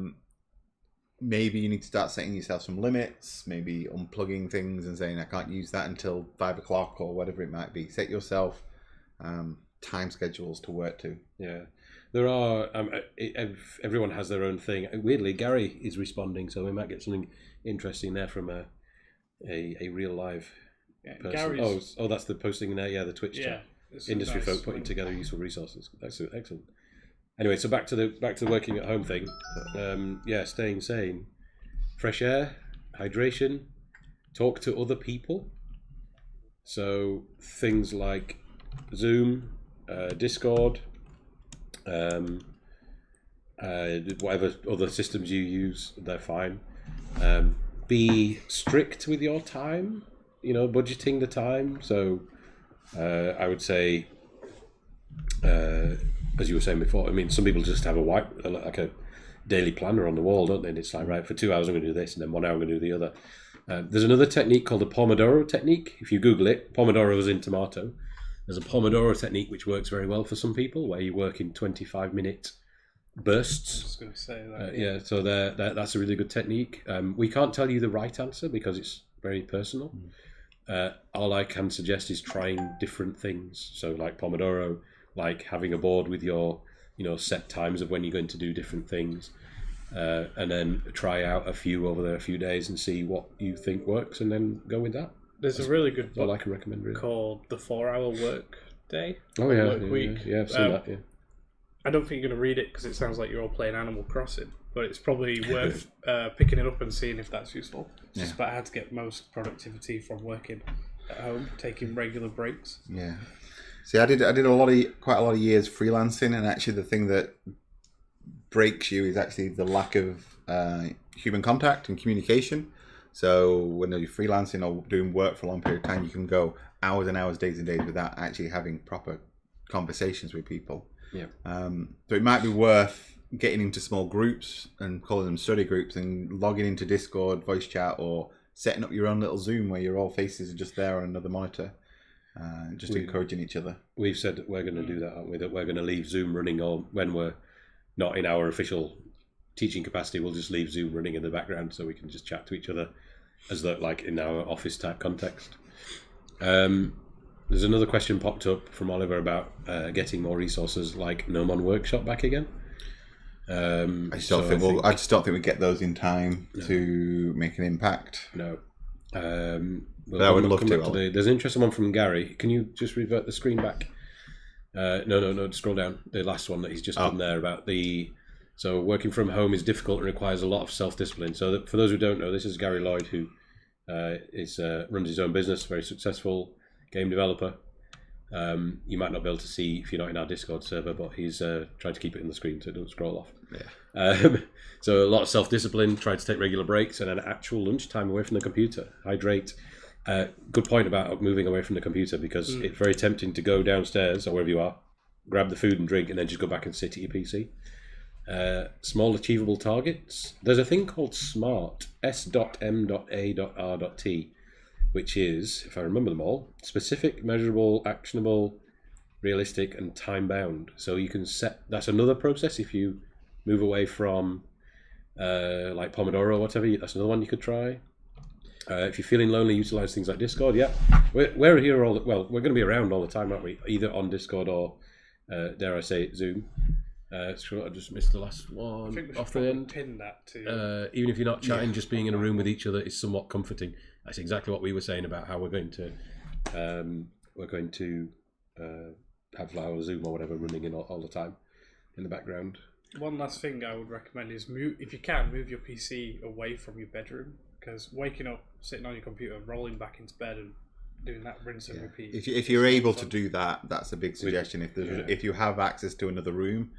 S3: Maybe you need to start setting yourself some limits. Maybe unplugging things and saying I can't use that until 5 o'clock or whatever it might be. Set yourself time schedules to work to.
S1: Yeah. There are. Everyone has their own thing. Weirdly, Gary is responding, so we might get something interesting there from a real live person. Oh, that's the posting there. Yeah, the Twitch chat. Industry folk putting together useful resources. That's excellent. Anyway, so back to the working at home thing. Staying sane, fresh air, hydration, talk to other people. So things like Zoom, Discord. Whatever other systems you use, they're fine. Be strict with your time, budgeting the time. So I would say, as you were saying before, I mean, some people just have like a daily planner on the wall, don't they? And it's like, right, for 2 hours I'm going to do this, and then 1 hour I'm going to do the other. There's another technique called the Pomodoro Technique. If you Google it, Pomodoro is in tomato. There's a Pomodoro technique which works very well for some people, where you work in 25-minute bursts.
S2: I was just going to say that.
S1: So that's a really good technique. We can't tell you the right answer because it's very personal. All I can suggest is trying different things. So like Pomodoro, like having a board with your set times of when you're going to do different things, and then try out a few over there a few days and see what you think works, and then go with that.
S2: There's a really good book
S1: I can recommend, really,
S2: called The 4-Hour Work Day.
S1: Oh yeah,
S2: Work Week.
S1: Yeah, I've seen that. Yeah.
S2: I don't think you're going to read it because it sounds like you're all playing Animal Crossing, but it's probably worth picking it up and seeing if that's useful. It's just about how to get most productivity from working at home, taking regular breaks.
S3: Yeah. See, I did quite a lot of years freelancing, and actually the thing that breaks you is actually the lack of human contact and communication. So when you're freelancing or doing work for a long period of time, you can go hours and hours, days and days without actually having proper conversations with people.
S1: Yeah.
S3: So it might be worth getting into small groups and calling them study groups and logging into Discord, voice chat, or setting up your own little Zoom where your all faces are just there on another monitor, just encouraging each other.
S1: We've said that we're going to do that, aren't we? That we're going to leave Zoom running, or when we're not in our official teaching capacity, we'll just leave Zoom running in the background so we can just chat to each other as though like in our office type context. There's another question popped up from Oliver about getting more resources like Gnomon Workshop back again.
S3: I just don't think we get those in time to make an impact.
S1: No.
S3: But I would love to.
S1: There's an interesting one from Gary. Can you just revert the screen back? No, scroll down. The last one that he's just done there about so working from home is difficult and requires a lot of self-discipline. So for those who don't know, this is Gary Lloyd, who runs his own business, very successful game developer. You might not be able to see if you're not in our Discord server, but he's tried to keep it in the screen so it doesn't scroll off.
S3: Yeah.
S1: So a lot of self-discipline, try to take regular breaks, and an actual lunchtime away from the computer. Hydrate. Good point about moving away from the computer, because it's very tempting to go downstairs or wherever you are, grab the food and drink, and then just go back and sit at your PC. Small achievable targets. There's a thing called SMART, S.M.A.R.T, which is, if I remember them all, specific, measurable, actionable, realistic, and time-bound. So you can set, that's another process if you move away from like Pomodoro or whatever. That's another one you could try. If you're feeling lonely, utilize things like Discord. Yeah, we're here we're going to be around all the time, aren't we? Either on Discord or, dare I say, Zoom. So I just missed the last one.
S2: I think we
S1: off
S2: should
S1: the
S2: probably
S1: end.
S2: pin that to.
S1: Even if you're not chatting, just being in a room with each other is somewhat comforting. That's exactly what we were saying about how we're going to have our Zoom or whatever running in all the time in the background.
S2: One last thing I would recommend is if you can, move your PC away from your bedroom, because waking up, sitting on your computer, rolling back into bed and doing that rinse and repeat.
S3: If you're able to do that, that's a big suggestion. If you have access to another room,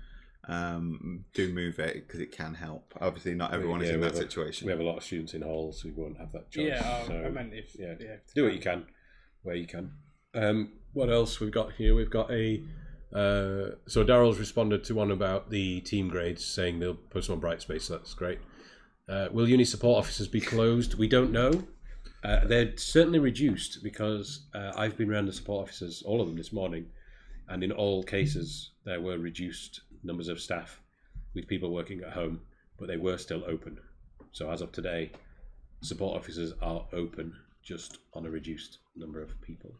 S3: do move it, because it can help. Obviously, not everyone is in that situation.
S1: We have a lot of students in halls who won't have that choice.
S2: Yeah,
S1: so,
S2: I meant if
S1: do what you can, where you can. What else we've got here? We've got a. So Daryl's responded to one about the team grades, saying they'll post them on Brightspace. So that's great. Will uni support offices be closed? We don't know. They're certainly reduced, because I've been around the support offices, all of them this morning, and in all cases there were reduced numbers of staff with people working at home, but they were still open. So as of today, support offices are open, just on a reduced number of people.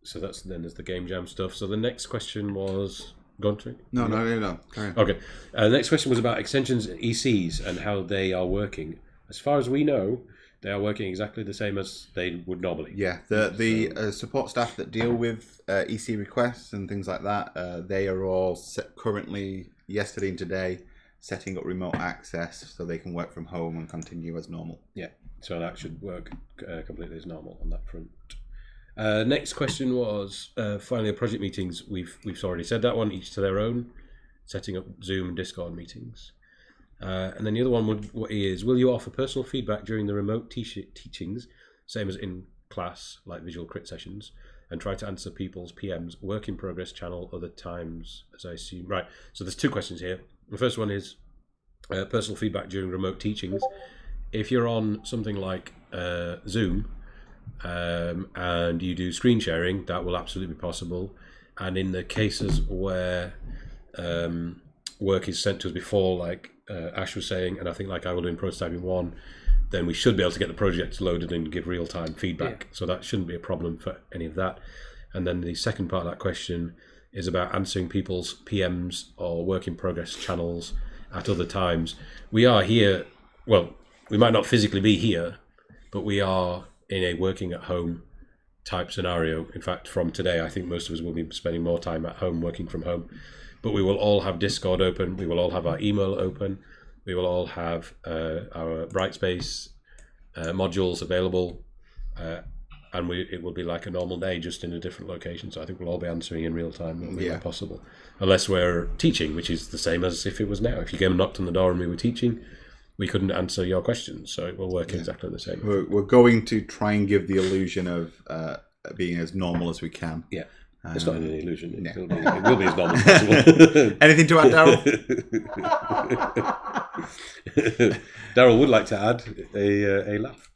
S1: So there's the game jam stuff. So the next question was gone to?
S3: No. Carry on.
S1: Okay. The next question was about extensions ECs and how they are working. As far as we know, they are working exactly the same as they would normally.
S3: Yeah, the support staff that deal with EC requests and things like that, they are all currently, yesterday and today, setting up remote access so they can work from home and continue as normal.
S1: Yeah, so that should work completely as normal on that front. Next question was finally project meetings. We've already said that one, each to their own, setting up Zoom and Discord meetings. And then the other one is, will you offer personal feedback during the remote teachings, same as in class, like visual crit sessions, and try to answer people's PM's work in progress channel other times, as I assume? Right, so there's two questions here. The first one is personal feedback during remote teachings. If you're on something like Zoom and you do screen sharing, that will absolutely be possible. And in the cases where work is sent to us before, like Ash was saying, and I think like I will do in prototyping 1, then we should be able to get the project loaded and give real-time feedback. So that shouldn't be a problem for any of that. And then the second part of that question is about answering people's PMs or work in progress channels at other times. We are here, well, we might not physically be here, but we are in a working at home type scenario. In fact, from today, I think most of us will be spending more time at home, working from home. But we will all have Discord open. We will all have our email open. We will all have our Brightspace modules available. And it will be like a normal day, just in a different location. So I think we'll all be answering in real time where possible. Unless we're teaching, which is the same as if it was now. If you came and knocked on the door and we were teaching, we couldn't answer your questions. So it will work exactly the same.
S3: We're going to try and give the illusion of being as normal as we can.
S1: Yeah. It's not an illusion. It will be as normal as possible.
S3: Anything to add, Daryl?
S1: Daryl would like to add a laugh.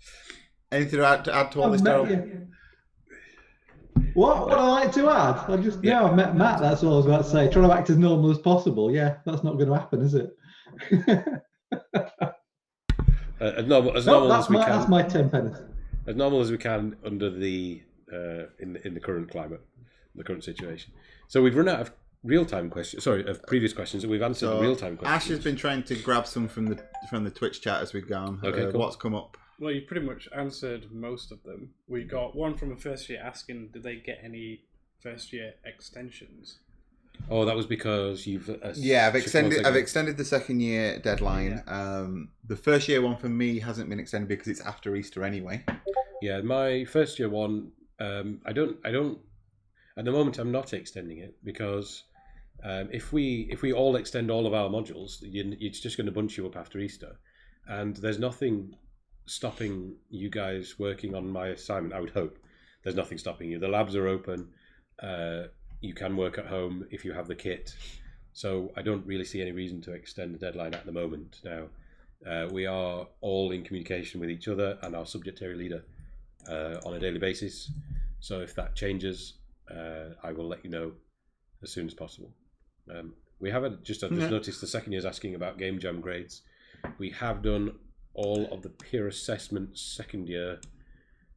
S3: Anything to add to all this, Daryl?
S4: What would I like to add? I've met Matt, that's all I was about to say. Trying to act as normal as possible. Yeah, that's not going to happen, is it?
S1: As normal as we can.
S4: That's my 10 pennies.
S1: As normal as we can under the in the current climate, the current situation. So we've run out of real-time questions. Sorry, of previous questions, and we've answered the real-time questions.
S3: Ash has been trying to grab some from the Twitch chat as we've gone.
S1: Okay, cool.
S3: What's come up?
S2: Well, you've pretty much answered most of them. We got one from a first year asking, did they get any first year extensions?
S1: Oh, that was because you've...
S3: I've extended the second year deadline.
S2: Yeah.
S3: The first year one for me hasn't been extended because it's after Easter anyway.
S1: Yeah, my first year one, I don't. At the moment, I'm not extending it because if we all extend all of our modules, it's just going to bunch you up after Easter, and there's nothing stopping you guys working on my assignment. I would hope there's nothing stopping you. The labs are open. You can work at home if you have the kit. So I don't really see any reason to extend the deadline at the moment. Now, we are all in communication with each other and our subject area leader on a daily basis. So if that changes, I will let you know as soon as possible. We haven't just noticed the second year's asking about game jam grades. We have done all of the peer assessment second year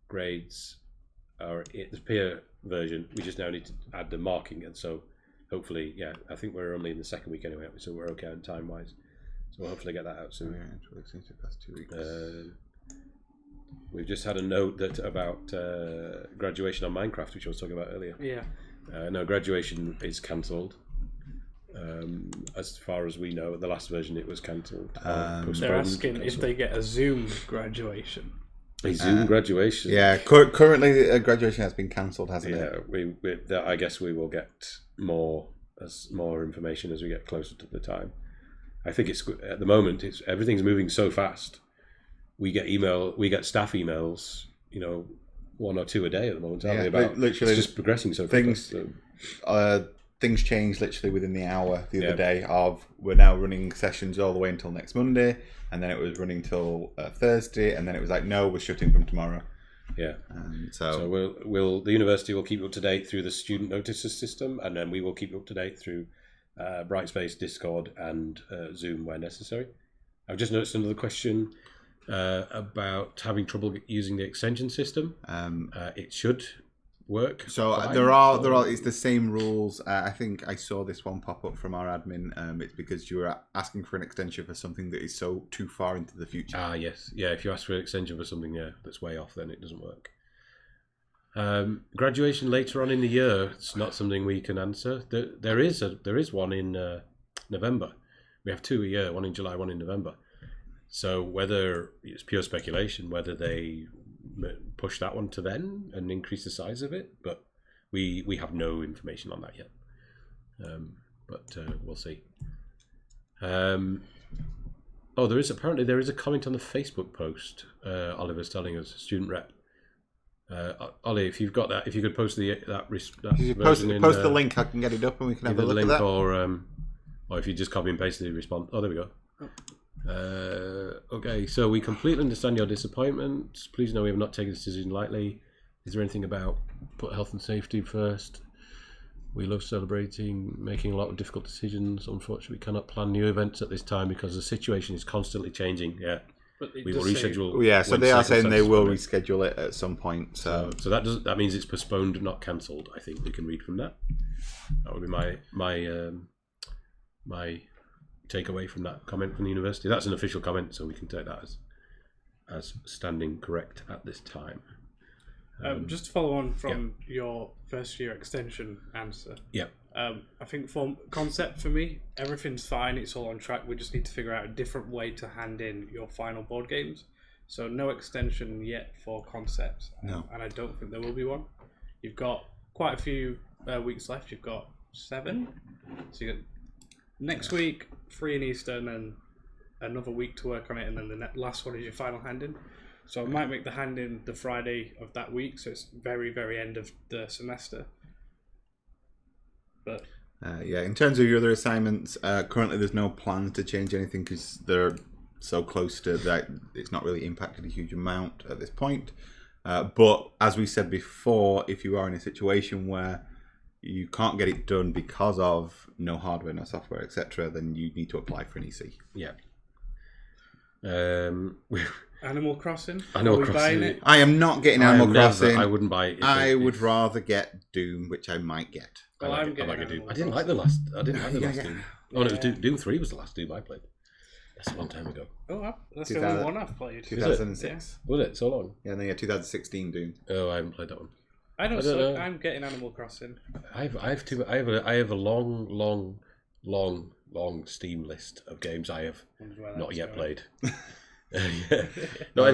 S1: grades are in the peer version. We just now need to add the marking, and so hopefully, yeah, I think we're only in the second week anyway, so we're okay on time wise. So we'll hopefully get that out soon.
S3: Past 2 weeks.
S1: We've just had a note that about graduation on Minecraft, which I was talking about earlier.
S2: Yeah.
S1: No, graduation is cancelled. As far as we know, the last version it was cancelled.
S2: They're asking if they get a Zoom graduation.
S1: A Zoom graduation.
S3: Yeah, currently graduation has been cancelled, hasn't it?
S1: Yeah, I guess we will get more information as we get closer to the time. I think it's at the moment everything's moving so fast. We get staff emails, 1 or 2 a day at the moment. About literally, it's just progressing so fast.
S3: Things changed literally within the hour the other day. We're now running sessions all the way until next Monday, and then it was running till Thursday, and then it was like, no, we're shutting from tomorrow.
S1: Yeah.
S3: So
S1: the university will keep you up to date through the student notices system, and then we will keep you up to date through Brightspace, Discord, and Zoom where necessary. I've just noticed another question about having trouble using the extension system. It should work.
S3: So there are. It's the same rules. I think I saw this one pop up from our admin. It's because you were asking for an extension for something that is so too far into the future.
S1: Yes, yeah. If you ask for an extension for something that's way off, then it doesn't work. Graduation later on in the year, it's not something we can answer. There is one in November. We have 2 a year, one in July, one in November. So whether it's pure speculation, whether they push that one to then and increase the size of it, but we have no information on that yet. But we'll see. There is a comment on the Facebook post. Oliver's telling us, student rep. Ollie, if you've got that, if you could post that
S3: post the link, I can get it up and we can have a look at that.
S1: Or if you just copy and paste the response. Oh, there we go. Okay, so we completely understand your disappointment. Please know we have not taken this decision lightly. Is there anything about put health and safety first? We love celebrating, making a lot of difficult decisions. Unfortunately, we cannot plan new events at this time because the situation is constantly changing. Yeah, we will reschedule.
S3: So they are saying they will reschedule it at some point. So
S1: that means it's postponed, not cancelled. I think we can read from that. That would be my takeaway from that comment from the university. That's an official comment, so we can take that as standing correct at this time.
S2: Just to follow on from your first year extension answer.
S1: Yeah.
S2: I think for concept for me, everything's fine. It's all on track. We just need to figure out a different way to hand in your final board games. So no extension yet for concept.
S3: No.
S2: And I don't think there will be one. You've got quite a few weeks left. You've got 7. So you got next week, 3 in Easter, and then another week to work on it, and then the last one is your final hand-in. So I might make the hand-in the Friday of that week, so it's very, very end of the semester. But
S3: in terms of your other assignments, currently there's no plans to change anything because they're so close to that it's not really impacted a huge amount at this point. But as we said before, if you are in a situation where you can't get it done because of no hardware, no software, etc., then you need to apply for an EC.
S1: Yeah.
S2: Animal Crossing?
S1: Animal Crossing.
S2: Buying it?
S3: I am not getting Animal Crossing.
S1: I wouldn't buy it.
S3: I would rather get Doom, which I might get.
S2: Well,
S1: I like a Doom. I didn't like the last Doom. Oh, no, it was Doom 3 was the last Doom I played. That's a long time ago.
S2: Oh, that's the only one I've played.
S3: 2006.
S1: Was it so long?
S3: Yeah, and then 2016 Doom.
S1: Oh, I haven't played that one.
S2: I don't know. I'm getting Animal Crossing.
S1: I have a long Steam list of games I have not yet played. No,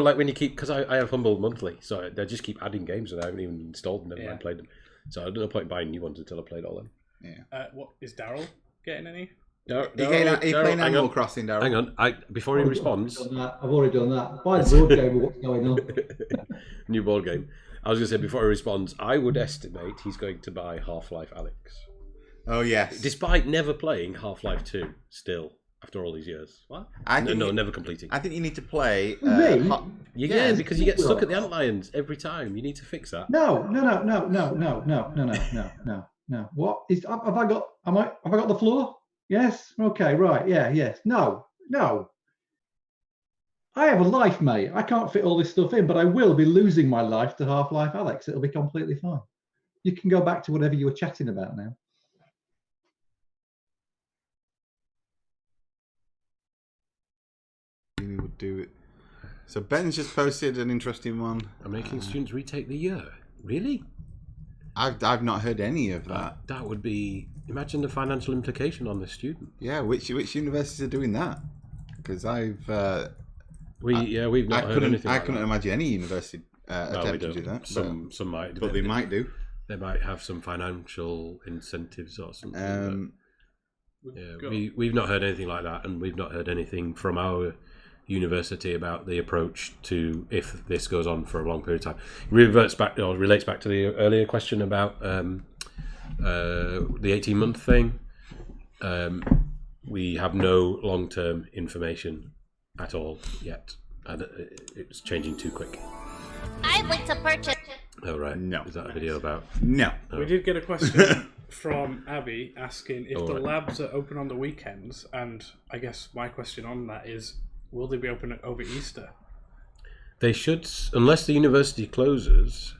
S1: like when you keep, because I have Humble Monthly, so I just keep adding games that I haven't even installed and never mind played them. So I don't know point buying new ones until I played all them.
S2: Yeah. What is Daryl getting any?
S3: Are you playing Animal Crossing, Daryl?
S1: Hang on, before he responds,
S4: I've already done that. Buy the board game. What's going on?
S1: New board game. I was going to say, before he responds, I would estimate he's going to buy Half-Life Alyx.
S3: Oh, yes.
S1: Despite never playing Half-Life 2, still, after all these years. What? Never completing.
S3: I think you need to play...
S1: because you get stuck at the Antlions every time. You need to fix that.
S4: No. No. What is? Have I got? Have I got the floor? Yes. Okay. Right. Yeah. Yes. No. No. I have a life, mate. I can't fit all this stuff in, but I will be losing my life to Half-Life Alex. It'll be completely fine. You can go back to whatever you were chatting about now.
S3: Would do it. So Ben's just posted an interesting one.
S1: I'm making students retake the year. Really?
S3: I've not heard any of that.
S1: That would be. Imagine the financial implication on the student.
S3: Yeah, which universities are doing that? Because we've
S1: not heard anything.
S3: I
S1: like
S3: couldn't
S1: that.
S3: imagine any university attempt to do that.
S1: Some might,
S3: but they might do.
S1: They might have some financial incentives or something. We've not heard anything like that, and we've not heard anything from our university about the approach to if this goes on for a long period of time. It relates back to the earlier question about the 18-month thing. We have no long-term information at all yet, and it's changing too quick.
S5: I'd like to purchase.
S1: Oh right,
S3: No.
S1: Is that a video about?
S3: No.
S2: We did get a question from Abby asking if the
S1: right.
S2: labs are open on the weekends, and I guess my question on that is, will they be open over Easter?
S1: They should, unless the university closes.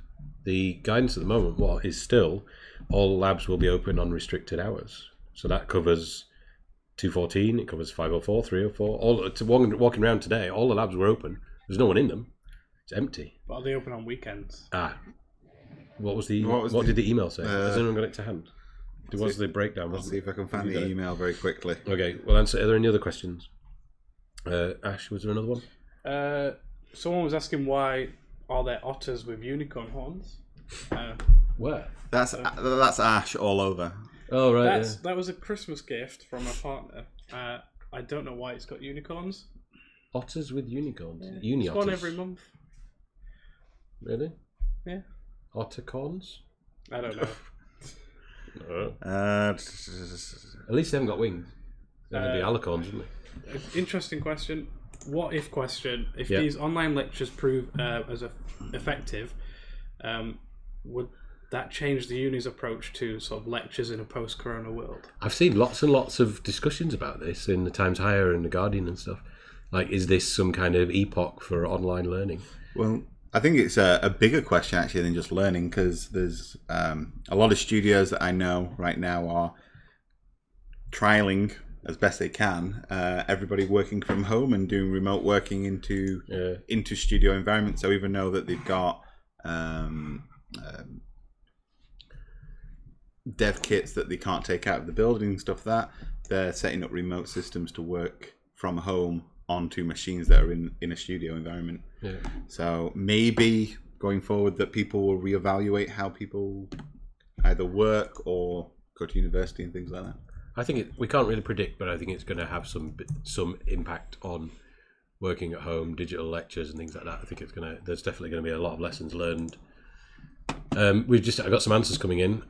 S1: The guidance at the moment is still all labs will be open on restricted hours. So that covers 214, it covers 504, 304. Walking around today, all the labs were open. There's no one in them. It's empty.
S2: But are they open on weekends?
S1: What did the email say? Has anyone got it to hand? What's the breakdown?
S3: I'll see if I can find the email very quickly.
S1: Okay, well, answer. Are there any other questions? Ash, was there another one?
S2: Someone was asking why are there otters with unicorn horns?
S1: Where?
S3: That's Ash all over.
S1: Oh right.
S2: That was a Christmas gift from a partner. I don't know why it's got unicorns.
S1: Otters with unicorns.
S2: Yeah.
S1: Uni
S2: It's
S1: otters.
S2: one every month.
S1: Really?
S2: Yeah.
S1: Ottercorns?
S2: I don't know.
S1: No.
S3: Uh,
S1: At least they haven't got wings. They'd be alicorns, wouldn't they?
S2: Interesting question. What if question? If
S1: Yeah.
S2: these online lectures prove as effective, would that change the uni's approach to sort of lectures in a post-corona world?
S1: I've seen lots and lots of discussions about this in the Times Higher and the Guardian and stuff. Like, is this some kind of epoch for online learning?
S3: well, I think it's a bigger question actually than just learning, because there's a lot of studios that I know right now are trialing as best they can everybody working from home and doing remote working into studio environments. So even though that they've got dev kits that they can't take out of the building and stuff like that, they're setting up remote systems to work from home onto machines that are in a studio environment.
S1: Yeah.
S3: So maybe going forward that people will reevaluate how people either work or go to university and things like that.
S1: I think we can't really predict, but I think it's going to have some impact on working at home, digital lectures and things like that. I think there's definitely going to be a lot of lessons learned. I got some answers coming in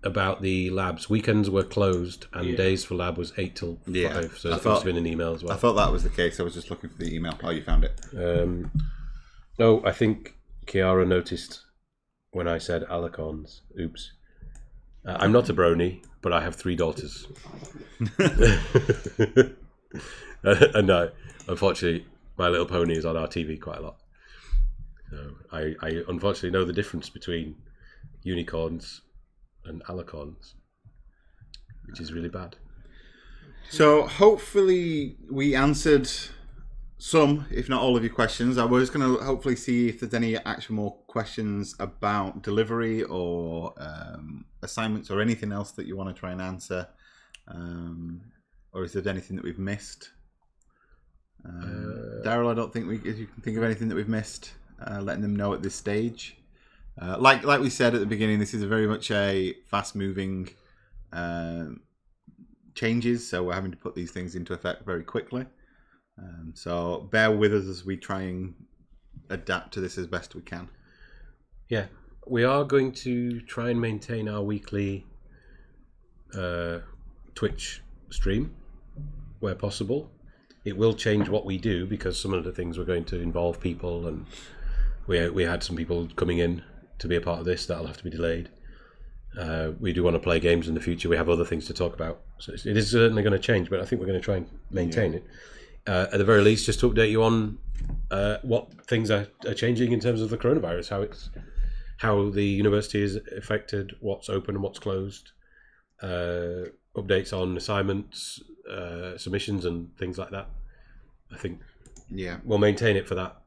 S1: about the labs. Weekends were closed and days for lab was 8 till 5. So it must have been an email as well.
S3: I thought that was the case. I was just looking for the email. Oh, you found it.
S1: No, I think Kiara noticed when I said alicorns. Oops. I'm not a brony, but I have 3 daughters. And unfortunately, My Little Pony is on our TV quite a lot. So I unfortunately know the difference between unicorns and alicorns, which is really bad.
S3: So hopefully we answered some, if not all of your questions. I was going to hopefully see if there's any actual more questions about delivery or assignments or anything else that you want to try and answer. Or is there anything that we've missed? Daryl, I don't think if you can think of anything that we've missed, letting them know at this stage. Like we said at the beginning, this is very much a fast-moving changes, so we're having to put these things into effect very quickly. So bear with us as we try and adapt to this as best we can.
S1: Yeah, we are going to try and maintain our weekly Twitch stream where possible. It will change what we do because some of the things we're going to involve people, and we had some people coming in to be a part of this. That'll have to be delayed. We do want to play games in the future. We have other things to talk about. So it is certainly going to change, but I think we're going to try and maintain it. At the very least, just to update you on what things are changing in terms of the coronavirus, how the university is affected, what's open and what's closed, updates on assignments, submissions and things like that. I think we'll maintain it for that.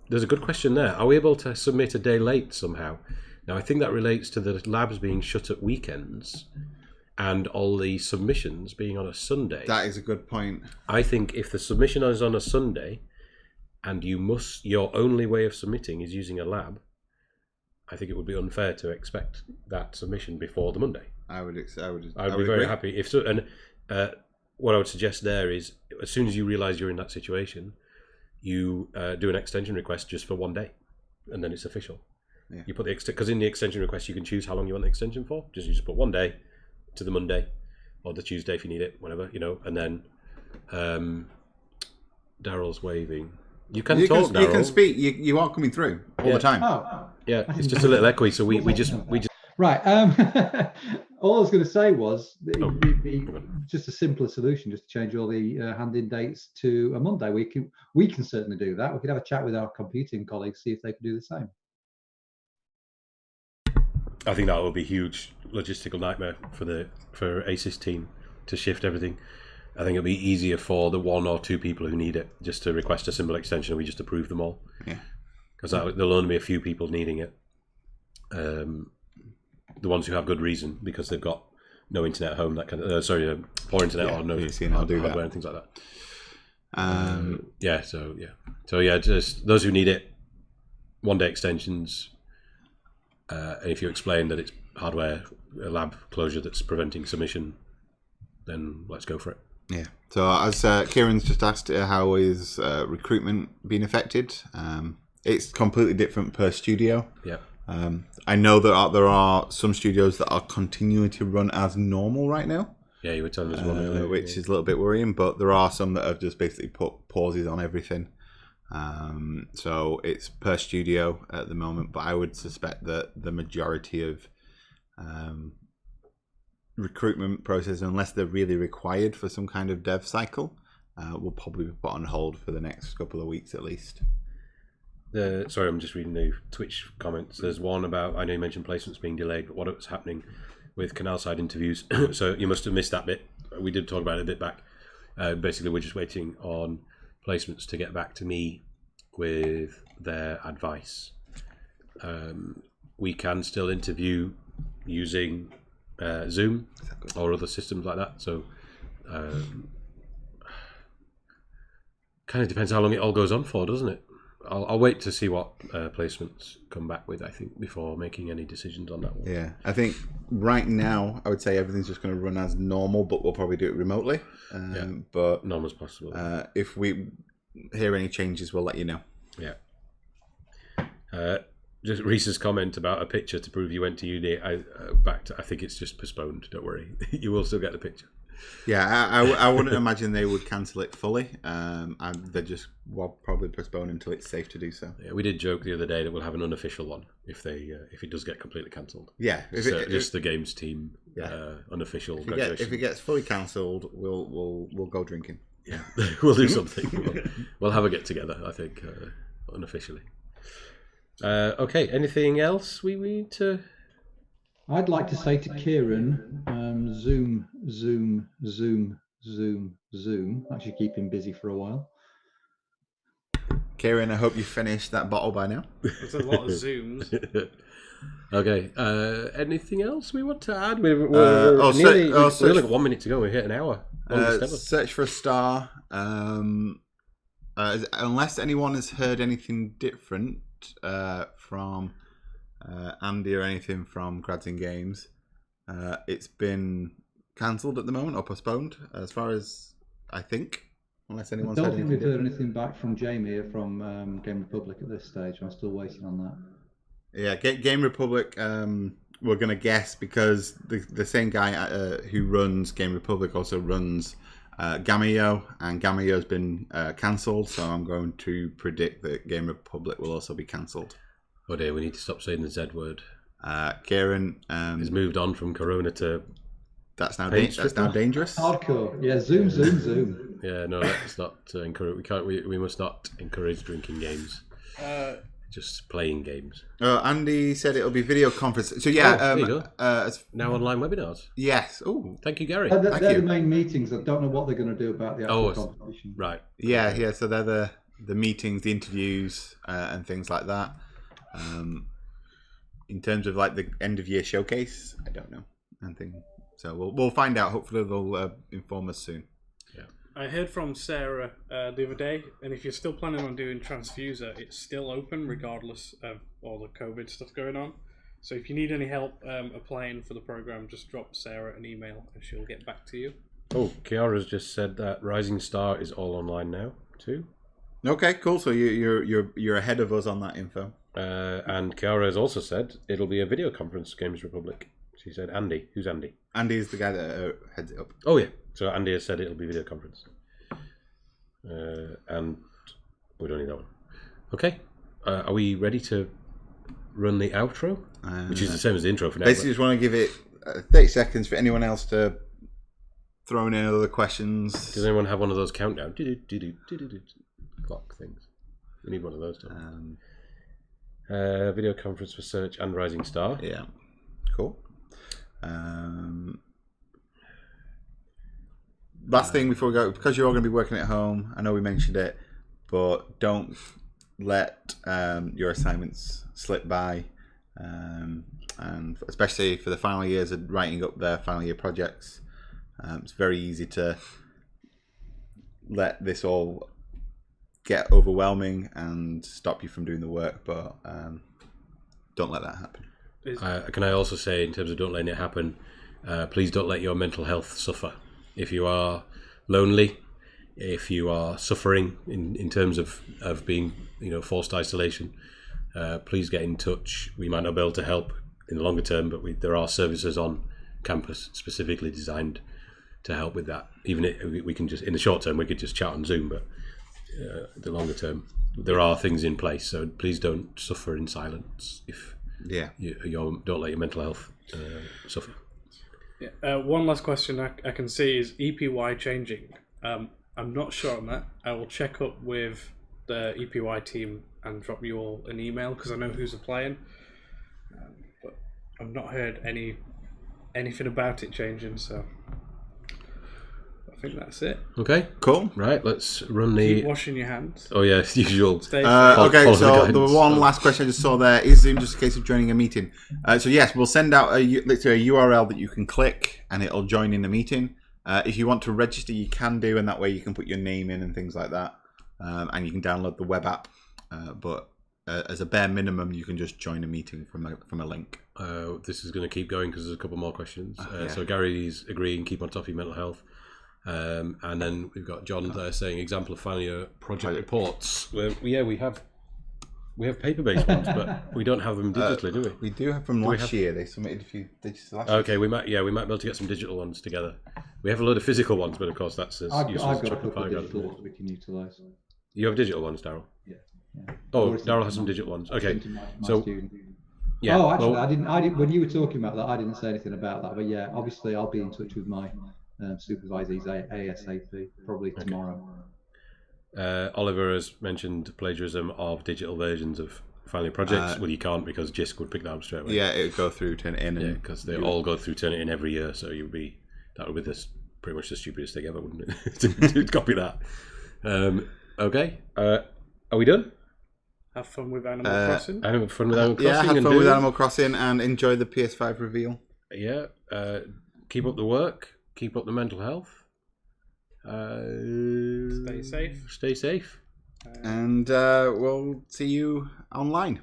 S1: There's a good question there. Are we able to submit a day late somehow? Now, I think that relates to the labs being shut at weekends and all the submissions being on a Sunday.
S3: That is a good point.
S1: I think if the submission is on a Sunday and your only way of submitting is using a lab, I think it would be unfair to expect that submission before the Monday.
S3: I would be
S1: very
S3: agree.
S1: happy if so. And what I would suggest there is, as soon as you realise you're in that situation, you do an extension request just for one day, and then it's official.
S3: Yeah.
S1: You put because in the extension request you can choose how long you want the extension for. You just put one day to the Monday or the Tuesday if you need it, whatever, and then Daryl's waving. You can talk, Daryl.
S3: You can speak. You are coming through all the time.
S4: Oh,
S1: yeah, it's just a little echoey, so we just
S4: right. All I was going to say was just a simpler solution, just to change all the hand-in dates to a Monday. We can certainly do that. We could have a chat with our computing colleagues, see if they can do the same.
S1: I think that will be a huge logistical nightmare for ACES team to shift everything. I think it'll be easier for the one or two people who need it just to request a simple extension and we just approve them all. Yeah. Because there'll only be a few people needing it. The ones who have good reason because they've got no internet at home, that kind of poor internet or no hardware and things like that. So just those who need it, one day extensions. And if you explain that it's hardware, a lab closure that's preventing submission, then let's go for it.
S3: Yeah. So as Kieran's just asked, how is recruitment being affected? It's completely different per studio.
S1: Yeah.
S3: I know that there are some studios that are continuing to run as normal right now.
S1: Yeah, you were telling us one,
S3: which is a little bit worrying. But there are some that have just basically put pauses on everything. So it's per studio at the moment, but I would suspect that the majority of recruitment process, unless they're really required for some kind of dev cycle, will probably be put on hold for the next couple of weeks at least.
S1: Sorry, I'm just reading the Twitch comments. There's one about, I know you mentioned placements being delayed, but what's happening with canal side interviews? So you must have missed that bit. We did talk about it a bit back. Basically, we're just waiting on placements to get back to me with their advice. We can still interview using Zoom or other systems like that. So kind of depends how long it all goes on for, doesn't it? I'll wait to see what placements come back with, I think, before making any decisions on that one.
S3: Yeah, I think right now I would say everything's just going to run as normal, but we'll probably do it remotely. But
S1: normal as possible.
S3: If we hear any changes, we'll let you know.
S1: Yeah. Just Reese's comment about a picture to prove you went to uni. I think it's just postponed. Don't worry, you will still get the picture.
S3: Yeah, I wouldn't imagine they would cancel it fully. They just will probably postpone until it's safe to do so.
S1: Yeah, we did joke the other day that we'll have an unofficial one if it does get completely cancelled.
S3: Yeah,
S1: just the games team unofficial graduation.
S3: If it gets fully cancelled, we'll go drinking.
S1: Yeah, we'll do something. We'll have a get together. I think unofficially. Okay. Anything else we need to?
S4: I'd like to say to Kieran, Zoom. That should keep him busy for a while.
S3: Kieran, I hope you finished that bottle by now.
S2: There's a lot of Zooms.
S1: Okay. Anything else we want to add? We've only got 1 minute to go. We hit an hour.
S3: Search for a star. Unless anyone has heard anything different from Andy or anything from Grads in Games, it's been cancelled at the moment or postponed, as far as I think. Unless anyone's
S4: I don't think we've heard anything back from Jamie or from Game Republic at this stage. I'm still waiting on that. Yeah,
S3: Game Republic. We're gonna guess because the same guy who runs Game Republic also runs Gamio, and Gamio's been cancelled. So I'm going to predict that Game Republic will also be cancelled.
S1: Oh dear, we need to stop saying the Z word.
S3: Kieran
S1: He's moved on from Corona to
S3: that's now
S1: Paint
S3: dangerous.
S4: Hardcore. Yeah, zoom.
S1: yeah. No, let's not encourage. We can't. We must not encourage drinking games. Just playing games.
S3: Andy said it'll be video conference. So yeah,
S1: there you go. Now online webinars.
S3: Yes. Oh,
S1: Thank you, Gary.
S4: They're
S3: you.
S4: the main meetings. I don't know what they're going to do about the actual competition.
S1: Right.
S3: yeah. So they're the meetings, the interviews, and things like that. In terms of like the end of year showcase, I don't know anything. So we'll find out. Hopefully they'll inform us soon.
S2: I heard from Sarah the other day, and if you're still planning on doing Transfuser, it's still open regardless of all the COVID stuff going on. So if you need any help applying for the program, just drop Sarah an email and she'll get back to you.
S1: Oh, Kiara's just said that Rising Star is all online now too.
S3: Okay, cool. So you're ahead of us on that info.
S1: And Kiara has also said it'll be a video conference, Games Republic. She said Andy. Who's Andy?
S3: Andy is the guy that heads it up.
S1: Oh yeah. So Andy has said it'll be video conference. And we don't need that one. Okay. Are we ready to run the outro? Which is the same as the intro for now.
S3: Basically, just want to give it 30 seconds for anyone else to throw in other questions.
S1: Does anyone have one of those countdown clock things? We need one of those. Video conference for Search and Rising Star.
S3: Yeah. Cool. Last thing before we go, because you're all going to be working at home, I know we mentioned it, but don't let your assignments slip by, and especially for the final years of writing up their final year projects. It's very easy to let this all get overwhelming and stop you from doing the work, but don't let that happen.
S1: Can I also say, in terms of don't letting it happen, please don't let your mental health suffer. If you are lonely, if you are suffering in terms of being forced isolation, please get in touch. We might not be able to help in the longer term, but there are services on campus specifically designed to help with that. Even if we can just, in the short term, we could just chat on Zoom, but the longer term, there are things in place. So please don't suffer in silence. If don't let your mental health suffer.
S2: One last question I can see is EPY changing. I'm not sure on that. I will check up with the EPY team and drop you all an email because I know who's applying. But I've not heard anything about it changing, so I think that's it.
S1: Okay,
S3: cool.
S1: Right, let's run the.
S2: Keep washing your hands.
S1: Oh yeah, usual.
S3: Okay, so the one last question I just saw there, is Zoom just a case of joining a meeting? So yes, we'll send out literally a URL that you can click and it'll join in the meeting. If you want to register, you can do, and that way you can put your name in and things like that, and you can download the web app. But as a bare minimum, you can just join a meeting from a link.
S1: This is going to keep going because there's a couple more questions. So Gary's agreeing, keep on top of your mental health. And then we've got John there saying example of final year project reports. We have paper-based ones, but we don't have them digitally, do we?
S3: We do have from last year. They submitted a few digital last year.
S1: Okay, we might be able to get some digital ones together. We have a load of physical ones, but of course that's as useful as
S4: I've got a
S1: chocolate
S4: couple
S1: pie.
S4: of digital we can utilise.
S1: You have digital ones, Daryl?
S4: Yeah.
S1: Oh, Daryl has some digital ones. Okay, so
S4: yeah. Oh, actually, I didn't. When you were talking about that, I didn't say anything about that. But yeah, obviously, I'll be in touch with my supervisors ASAP, probably tomorrow.
S1: Oliver has mentioned plagiarism of digital versions of final year projects. Well, you can't because JISC would pick that up straight away.
S3: Yeah, it would go through Turnitin.
S1: Yeah, because they all go through Turnitin every year, so that would be pretty much the stupidest thing ever, wouldn't it? to copy that. Okay, are we done?
S2: Have fun with Animal Crossing.
S1: Have fun with Animal Crossing.
S3: Yeah, have fun with Animal Crossing and enjoy the PS5 reveal.
S1: Yeah, keep up the work. Keep up the mental health.
S2: Stay safe.
S1: Stay safe.
S3: And we'll see you online.